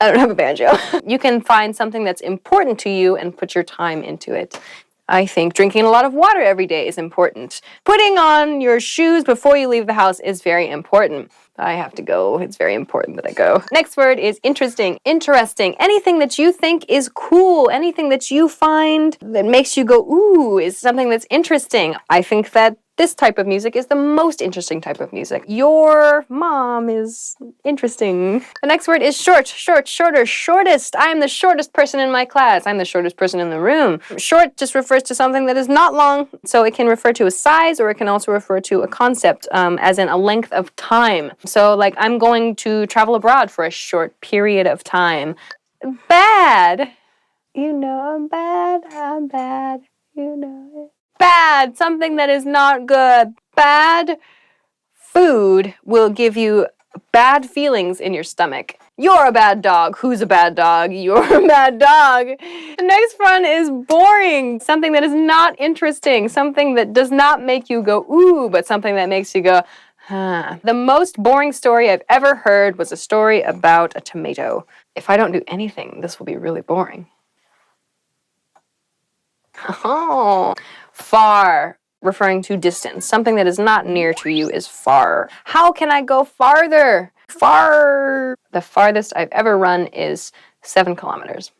I don't have a banjo. You can find something that's important to you and put your time into it. I think drinking a lot of water every day is important. Putting on your shoes before you leave the house is very important. I have to go. It's very important that I go. Next word is interesting. Interesting. Anything that you think is cool, anything that you find that makes you go, ooh, is something that's interesting. I think that this type of music is the most interesting type of music. Your mom is interesting. The next word is short, short, shorter, shortest. I am the shortest person in my class. I'm the shortest person in the room. Short just refers to something that is not long, so it can refer to a size or it can also refer to a concept, as in a length of time. So like, I'm going to travel abroad for a short period of time. Bad. You know I'm bad, you know it. Bad, something that is not good. Bad food will give you bad feelings in your stomach. You're a bad dog. Who's a bad dog? You're a bad dog. The next one is boring. Something that is not interesting. Something that does not make you go, ooh, but something that makes you go, huh. The most boring story I've ever heard was a story about a tomato. If I don't do anything, this will be really boring. Oh, far, referring to distance. Something that is not near to you is far. How can I go farther? Far. The farthest I've ever run is 7 kilometers.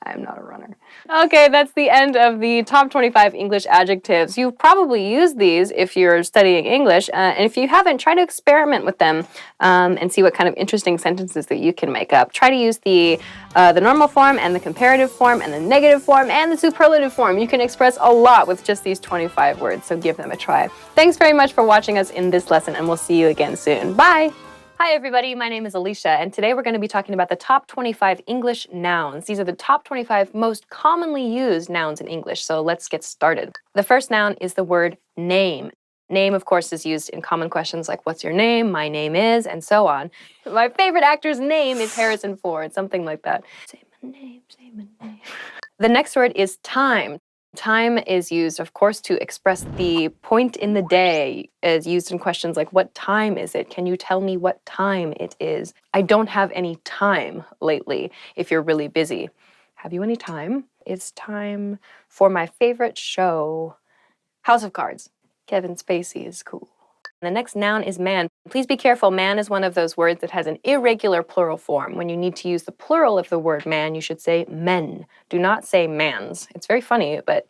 I'm not a runner. Okay, that's the end of the top 25 English adjectives. You've probably used these if you're studying English, and if you haven't, try to experiment with them and see what kind of interesting sentences that you can make up. Try to use the normal form and the comparative form and the negative form and the superlative form. You can express a lot with just these 25 words, so give them a try. Thanks very much for watching us in this lesson, and we'll see you again soon. Bye! Hi everybody, my name is Alicia, and today we're going to be talking about the top 25 English nouns. These are the top 25 most commonly used nouns in English, so let's get started. The first noun is the word name. Name, of course, is used in common questions like, what's your name, my name is, and so on. My favorite actor's name is Harrison Ford, something like that. Say my name, say my name. The next word is time. Time is used, of course, to express the point in the day. It's used in questions like, what time is it? Can you tell me what time it is? I don't have any time lately, if you're really busy. Have you any time? It's time for my favorite show, House of Cards. Kevin Spacey is cool. The next noun is man. Please be careful, man is one of those words that has an irregular plural form. When you need to use the plural of the word man, you should say men. Do not say mans. It's very funny, but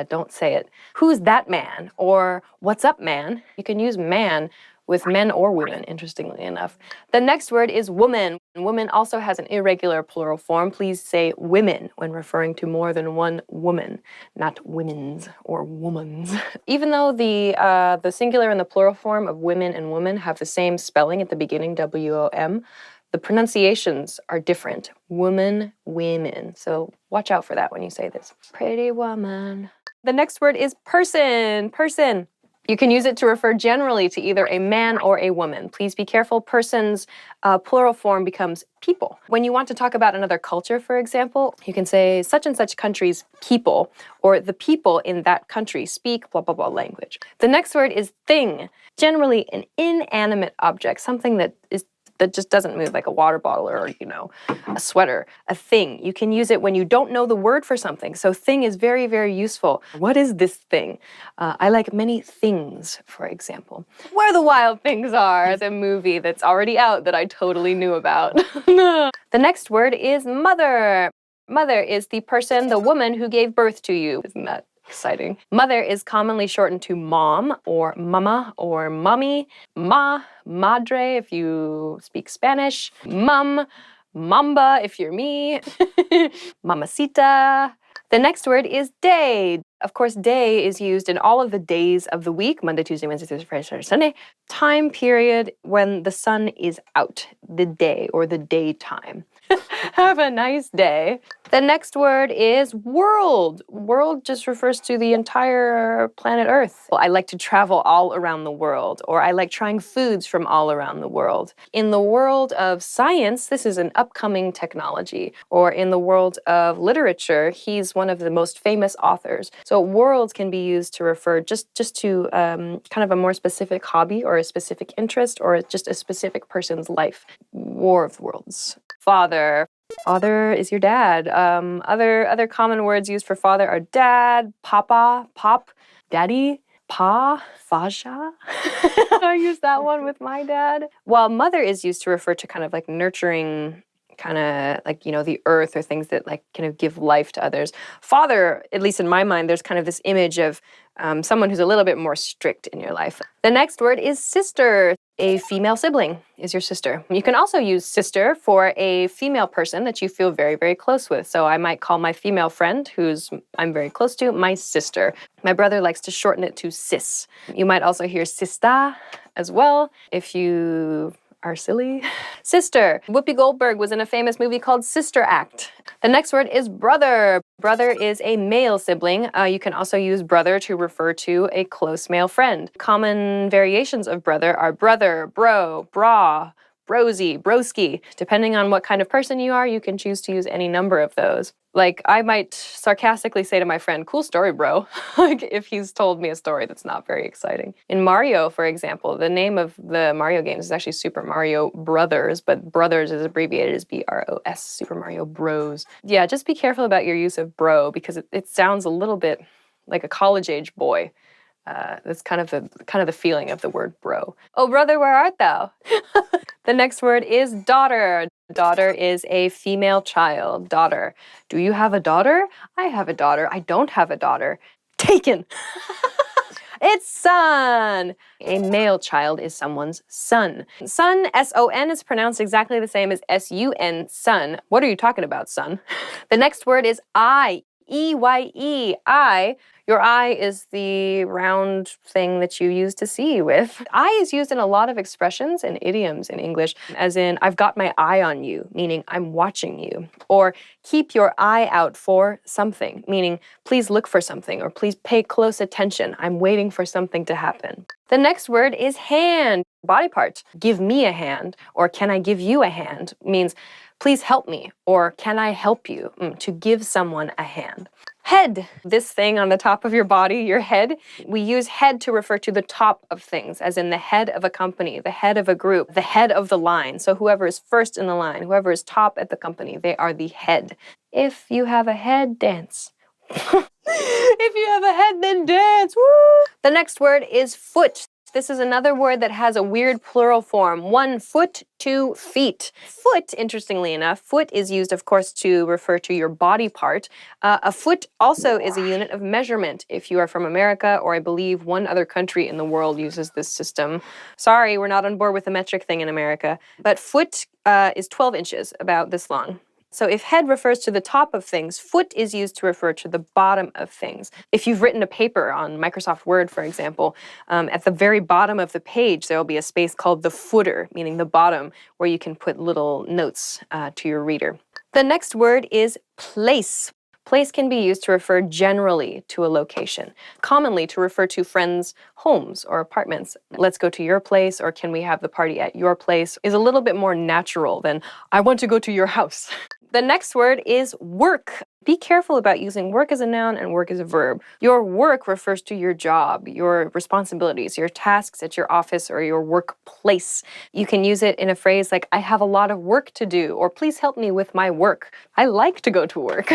don't say it. Who's that man? Or what's up, man? You can use man with men or women, interestingly enough. The next word is woman. Woman also has an irregular plural form. Please say women when referring to more than one woman, not women's or woman's. Even though the singular and the plural form of women and woman have the same spelling at the beginning, W-O-M, the pronunciations are different. Woman, women. So watch out for that when you say this. Pretty woman. The next word is person. Person. You can use it to refer generally to either a man or a woman. Please be careful, person's plural form becomes people. When you want to talk about another culture, for example, you can say such and such country's people, or the people in that country speak blah, blah, blah language. The next word is thing. Generally an inanimate object, something that just doesn't move, like a water bottle or, you know, a sweater, a thing. You can use it when you don't know the word for something. So thing is very, very useful. What is this thing? I like many things, for example. Where the Wild Things Are is a movie that's already out that I totally knew about. The next word is mother. Mother is the person, the woman who gave birth to you. Isn't that exciting? Mother is commonly shortened to mom or mama or mommy, ma, madre if you speak Spanish, mum, mamba if you're me, mamacita. The next word is day. Of course, day is used in all of the days of the week, Monday, Tuesday, Wednesday, Thursday, Friday, Saturday, Sunday. Time period when the sun is out, the day or the daytime. Have a nice day. The next word is world. World just refers to the entire planet Earth. I like to travel all around the world, or I like trying foods from all around the world. In the world of science, this is an upcoming technology. Or in the world of literature, he's one of the most famous authors. So worlds can be used to refer just to kind of a more specific hobby or a specific interest or just a specific person's life. War of worlds. Father. Father is your dad. Other common words used for father are dad, papa, pop, daddy, pa, faja. I use that one with my dad. While mother is used to refer to kind of like nurturing, kind of like, you know, the earth or things that like kind of give life to others. Father, at least in my mind, there's kind of this image of someone who's a little bit more strict in your life. The next word is sister. A female sibling is your sister. You can also use sister for a female person that you feel very, very close with. So I might call my female friend, I'm very close to, my sister. My brother likes to shorten it to sis. You might also hear sista as well if you are silly. Sister. Whoopi Goldberg was in a famous movie called Sister Act. The next word is brother. Brother is a male sibling. You can also use brother to refer to a close male friend. Common variations of brother are brother, bro, bra, brosy, broski. Depending on what kind of person you are, you can choose to use any number of those. Like, I might sarcastically say to my friend, cool story, bro, like if he's told me a story that's not very exciting. In Mario, for example, the name of the Mario games is actually Super Mario Brothers, but Brothers is abbreviated as BROS, Super Mario Bros. Yeah, just be careful about your use of bro, because it sounds a little bit like a college-age boy. That's kind of the feeling of the word bro. Oh, brother, where art thou? The next word is daughter. Daughter is a female child. Daughter. Do you have a daughter? I have a daughter. I don't have a daughter. Taken. It's son. A male child is someone's son. Son, S-O-N, is pronounced exactly the same as S-U-N, son. What are you talking about, son? The next word is I. E-Y-E, eye. Your eye is the round thing that you use to see with. Eye is used in a lot of expressions and idioms in English, as in, I've got my eye on you, meaning I'm watching you. Or keep your eye out for something, meaning please look for something, or please pay close attention. I'm waiting for something to happen. The next word is hand, body part. Give me a hand, or can I give you a hand, means please help me, or can I help you, to give someone a hand. Head, this thing on the top of your body, your head. We use head to refer to the top of things, as in the head of a company, the head of a group, the head of the line. So whoever is first in the line, whoever is top at the company, they are the head. If you have a head, dance. If you have a head, then dance. Woo! The next word is foot. This is another word that has a weird plural form. 1 foot, 2 feet. Foot, interestingly enough, foot is used, of course, to refer to your body part. A foot also is a unit of measurement if you are from America, or I believe one other country in the world uses this system. Sorry, we're not on board with the metric thing in America. But foot is 12 inches, about this long. So if head refers to the top of things, foot is used to refer to the bottom of things. If you've written a paper on Microsoft Word, for example, at the very bottom of the page, there will be a space called the footer, meaning the bottom, where you can put little notes to your reader. The next word is place. Place can be used to refer generally to a location, commonly to refer to friends' homes or apartments. Let's go to your place, or can we have the party at your place, is a little bit more natural than I want to go to your house. The next word is work. Be careful about using work as a noun and work as a verb. Your work refers to your job, your responsibilities, your tasks at your office or your workplace. You can use it in a phrase like, I have a lot of work to do, or please help me with my work. I like to go to work.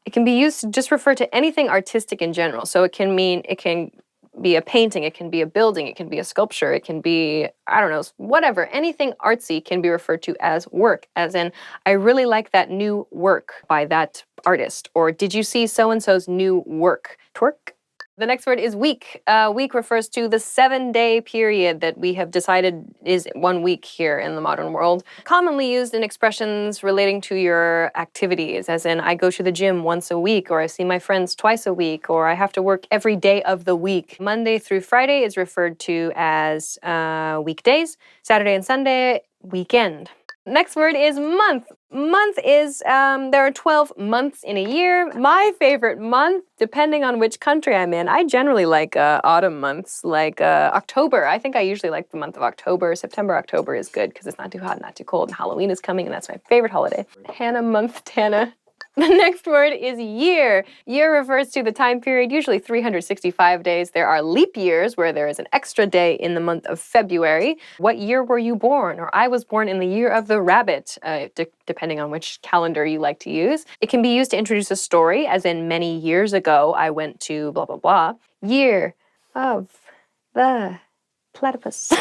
It can be used to just refer to anything artistic in general. So it can be a painting, it can be a building, it can be a sculpture, it can be, I don't know, whatever. Anything artsy can be referred to as work, as in, I really like that new work by that artist, or did you see so-and-so's new work? Twerk. The next word is week. Week refers to the 7-day period that we have decided is 1 week here in the modern world. Commonly used in expressions relating to your activities, as in I go to the gym once a week, or I see my friends twice a week, or I have to work every day of the week. Monday through Friday is referred to as weekdays. Saturday and Sunday, weekend. Next word is month. Month is, there are 12 months in a year. My favorite month, depending on which country I'm in, I generally like autumn months, like October. I think I usually like the month of October. September, October is good because it's not too hot, not too cold, and Halloween is coming, and that's my favorite holiday. Hannah month, Tana. The next word is year. Year refers to the time period, usually 365 days. There are leap years where there is an extra day in the month of February. What year were you born? Or I was born in the year of the rabbit, depending on which calendar you like to use. It can be used to introduce a story, as in many years ago I went to blah, blah, blah. Year of the platypus.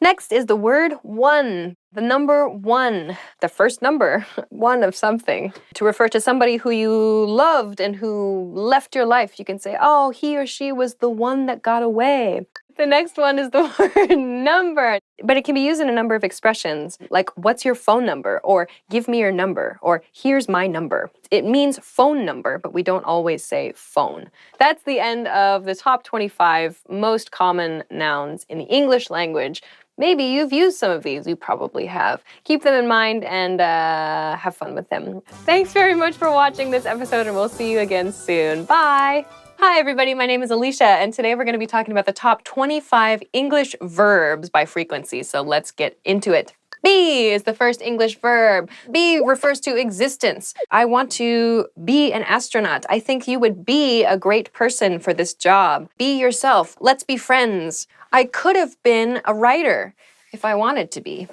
Next is the word one. The number one, the first number, one of something. To refer to somebody who you loved and who left your life, you can say, oh, he or she was the one that got away. The next one is the word number. But it can be used in a number of expressions, like what's your phone number, or give me your number, or here's my number. It means phone number, but we don't always say phone. That's the end of the top 25 most common nouns in the English language. Maybe you've used some of these, you probably have. Keep them in mind and have fun with them. Thanks very much for watching this episode, and we'll see you again soon. Bye! Hi everybody, my name is Alicia, and today we're going to be talking about the top 25 English verbs by frequency, so let's get into it. Be is the first English verb. Be refers to existence. I want to be an astronaut. I think you would be a great person for this job. Be yourself. Let's be friends. I could have been a writer if I wanted to be.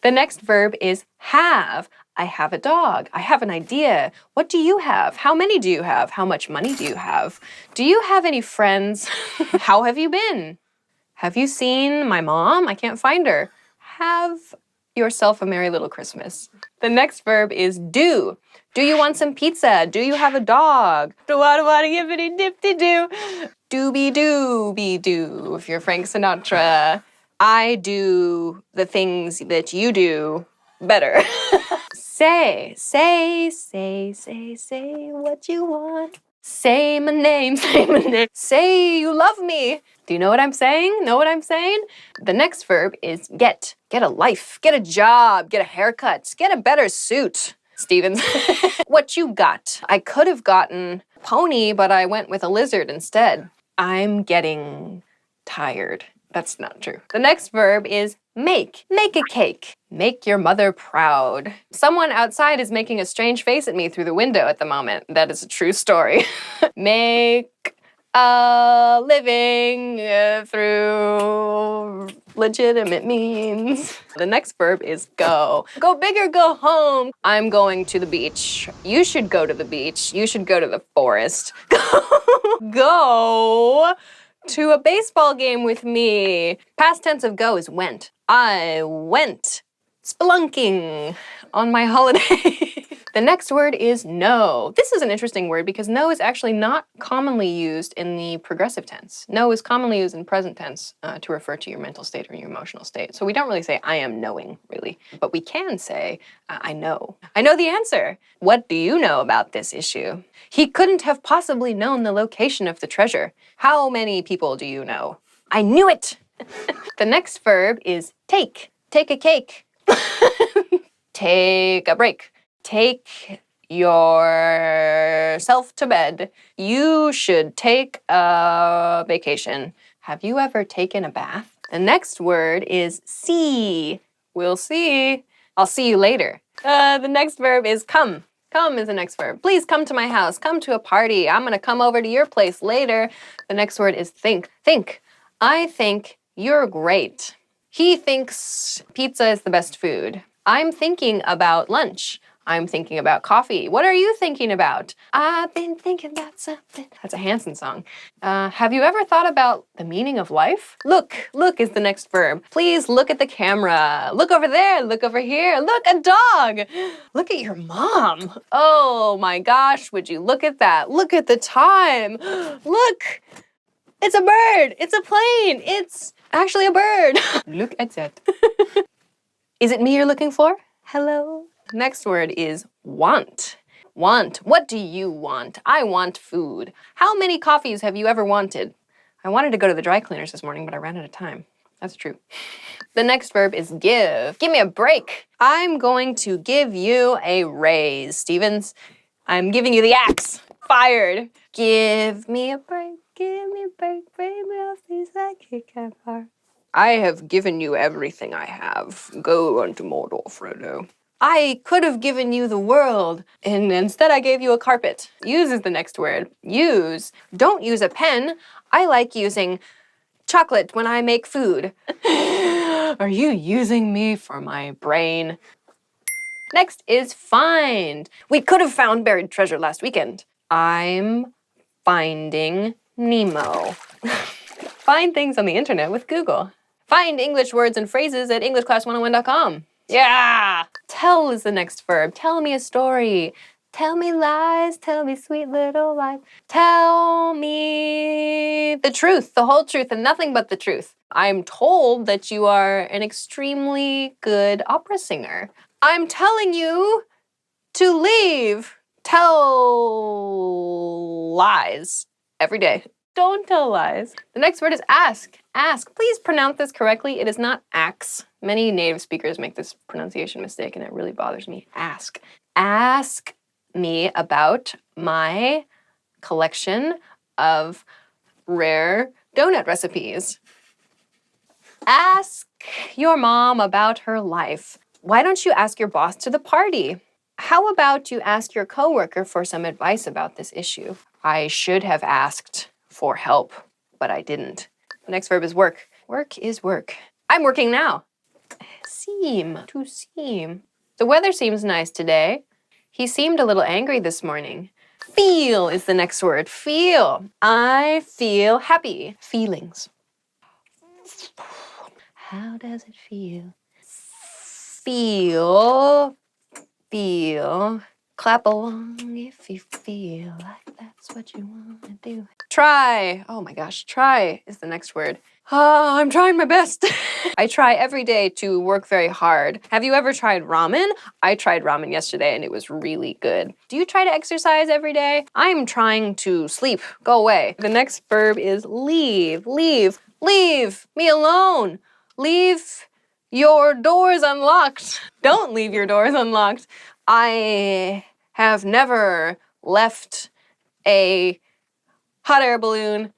The next verb is have. I have a dog. I have an idea. What do you have? How many do you have? How much money do you have? Do you have any friends? How have you been? Have you seen my mom? I can't find her. Have yourself a merry little Christmas. The next verb is do. Do you want some pizza? Do you have a dog? Do I want to give any dip-de-doo? Dooby-doo-be-doo, if you're Frank Sinatra. I do the things that you do better. Say what you want. Say my name, say my name. Say you love me. Do you know what I'm saying? Know what I'm saying? The next verb is get. Get a life, get a job, get a haircut, get a better suit. Stevens. What you got? I could have gotten a pony, but I went with a lizard instead. I'm getting tired. That's not true. The next verb is make. Make a cake. Make your mother proud. Someone outside is making a strange face at me through the window at the moment. That is a true story. Make a living through legitimate means. The next verb is go. Go big or go home. I'm going to the beach. You should go to the beach. You should go to the forest. Go to a baseball game with me. Past tense of go is went. I went spelunking on my holiday. The next word is no. This is an interesting word because no is actually not commonly used in the progressive tense. No is commonly used in present tense to refer to your mental state or your emotional state. So we don't really say I am knowing, really. But we can say I know. I know the answer. What do you know about this issue? He couldn't have possibly known the location of the treasure. How many people do you know? I knew it! The next verb is take. Take a cake. Take a break. Take yourself to bed. You should take a vacation. Have you ever taken a bath? The next word is see. We'll see. I'll see you later. The next verb is come. Come is the next verb. Please come to my house. Come to a party. I'm gonna come over to your place later. The next word is think. Think. I think you're great. He thinks pizza is the best food. I'm thinking about lunch. I'm thinking about coffee. What are you thinking about? I've been thinking about something. That's a Hanson song. Have you ever thought about the meaning of life? Look. Look is the next verb. Please look at the camera. Look over there. Look over here. Look, a dog. Look at your mom. Oh my gosh, would you look at that? Look at the time. Look. It's a bird. It's a plane. It's actually a bird. Look at that. Is it me you're looking for? Hello? Next word is want. Want. What do you want? I want food. How many coffees have you ever wanted? I wanted to go to the dry cleaners this morning, but I ran out of time. That's true. The next verb is give. Give me a break. I'm going to give you a raise, Stevens. I'm giving you the axe. Fired. Give me a break. Give me a break. Break me off these like a campfire. I have given you everything I have. Go unto Mordor, Frodo. I could have given you the world, and instead I gave you a carpet. Use is the next word. Use. Don't use a pen. I like using chocolate when I make food. Are you using me for my brain? Next is find. We could have found buried treasure last weekend. I'm finding Nemo. Find things on the internet with Google. Find English words and phrases at EnglishClass101.com. Yeah! Tell is the next verb. Tell me a story. Tell me lies, tell me sweet little lies. Tell me the truth, the whole truth, and nothing but the truth. I'm told that you are an extremely good opera singer. I'm telling you to leave. Tell lies every day. Don't tell lies. The next word is ask. Ask. Please pronounce this correctly. It is not axe. Many native speakers make this pronunciation mistake, and it really bothers me. Ask. Ask me about my collection of rare donut recipes. Ask your mom about her life. Why don't you ask your boss to the party? How about you ask your coworker for some advice about this issue? I should have asked for help, but I didn't. The next verb is work. Work is work. I'm working now. Seem, to seem. The weather seems nice today. He seemed a little angry this morning. Feel is the next word. Feel. I feel happy. Feelings. How does it feel? Feel. Feel. Clap along if you feel like that's what you want to do. Try. Oh my gosh, try is the next word. I'm trying my best. I try every day to work very hard. Have you ever tried ramen? I tried ramen yesterday and it was really good. Do you try to exercise every day? I'm trying to sleep. Go away. The next verb is leave. Leave. Leave me alone. Leave your doors unlocked. Don't leave your doors unlocked. I have never left a hot air balloon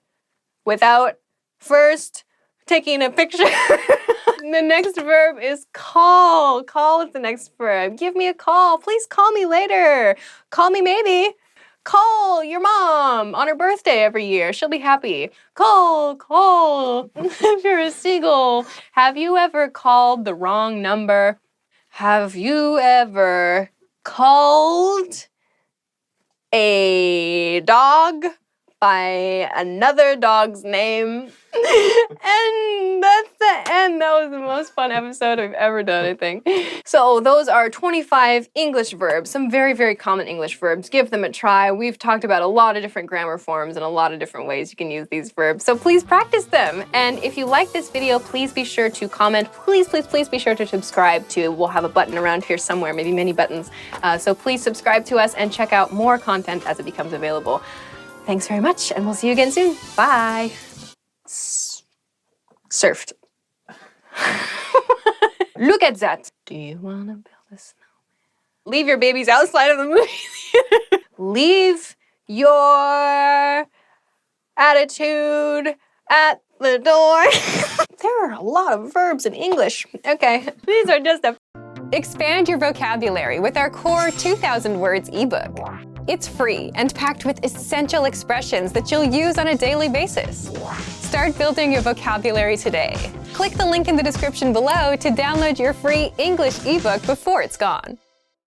without first taking a picture. The next verb is call. Call is the next verb. Give me a call. Please call me later. Call me maybe. Call your mom on her birthday every year. She'll be happy. Call, call. If you're a seagull, have you ever called the wrong number? Have you ever called a dog by another dog's name? And that's the end. That was the most fun episode I've ever done, I think. So those are 25 English verbs, some very, very common English verbs. Give them a try. We've talked about a lot of different grammar forms and a lot of different ways you can use these verbs. So please practice them. And if you like this video, please be sure to comment. Please, please, please be sure to subscribe too. We'll have a button around here somewhere, maybe many buttons. So please subscribe to us and check out more content as it becomes available. Thanks very much, and we'll see you again soon. Bye. Surfed. Look at that. Do you want to build a snowman? Leave your babies outside of the movie theater. Leave your attitude at the door. There are a lot of verbs in English. Okay, these are just a... Expand your vocabulary with our core 2,000 words ebook. It's free and packed with essential expressions that you'll use on a daily basis. Start building your vocabulary today. Click the link in the description below to download your free English ebook before it's gone.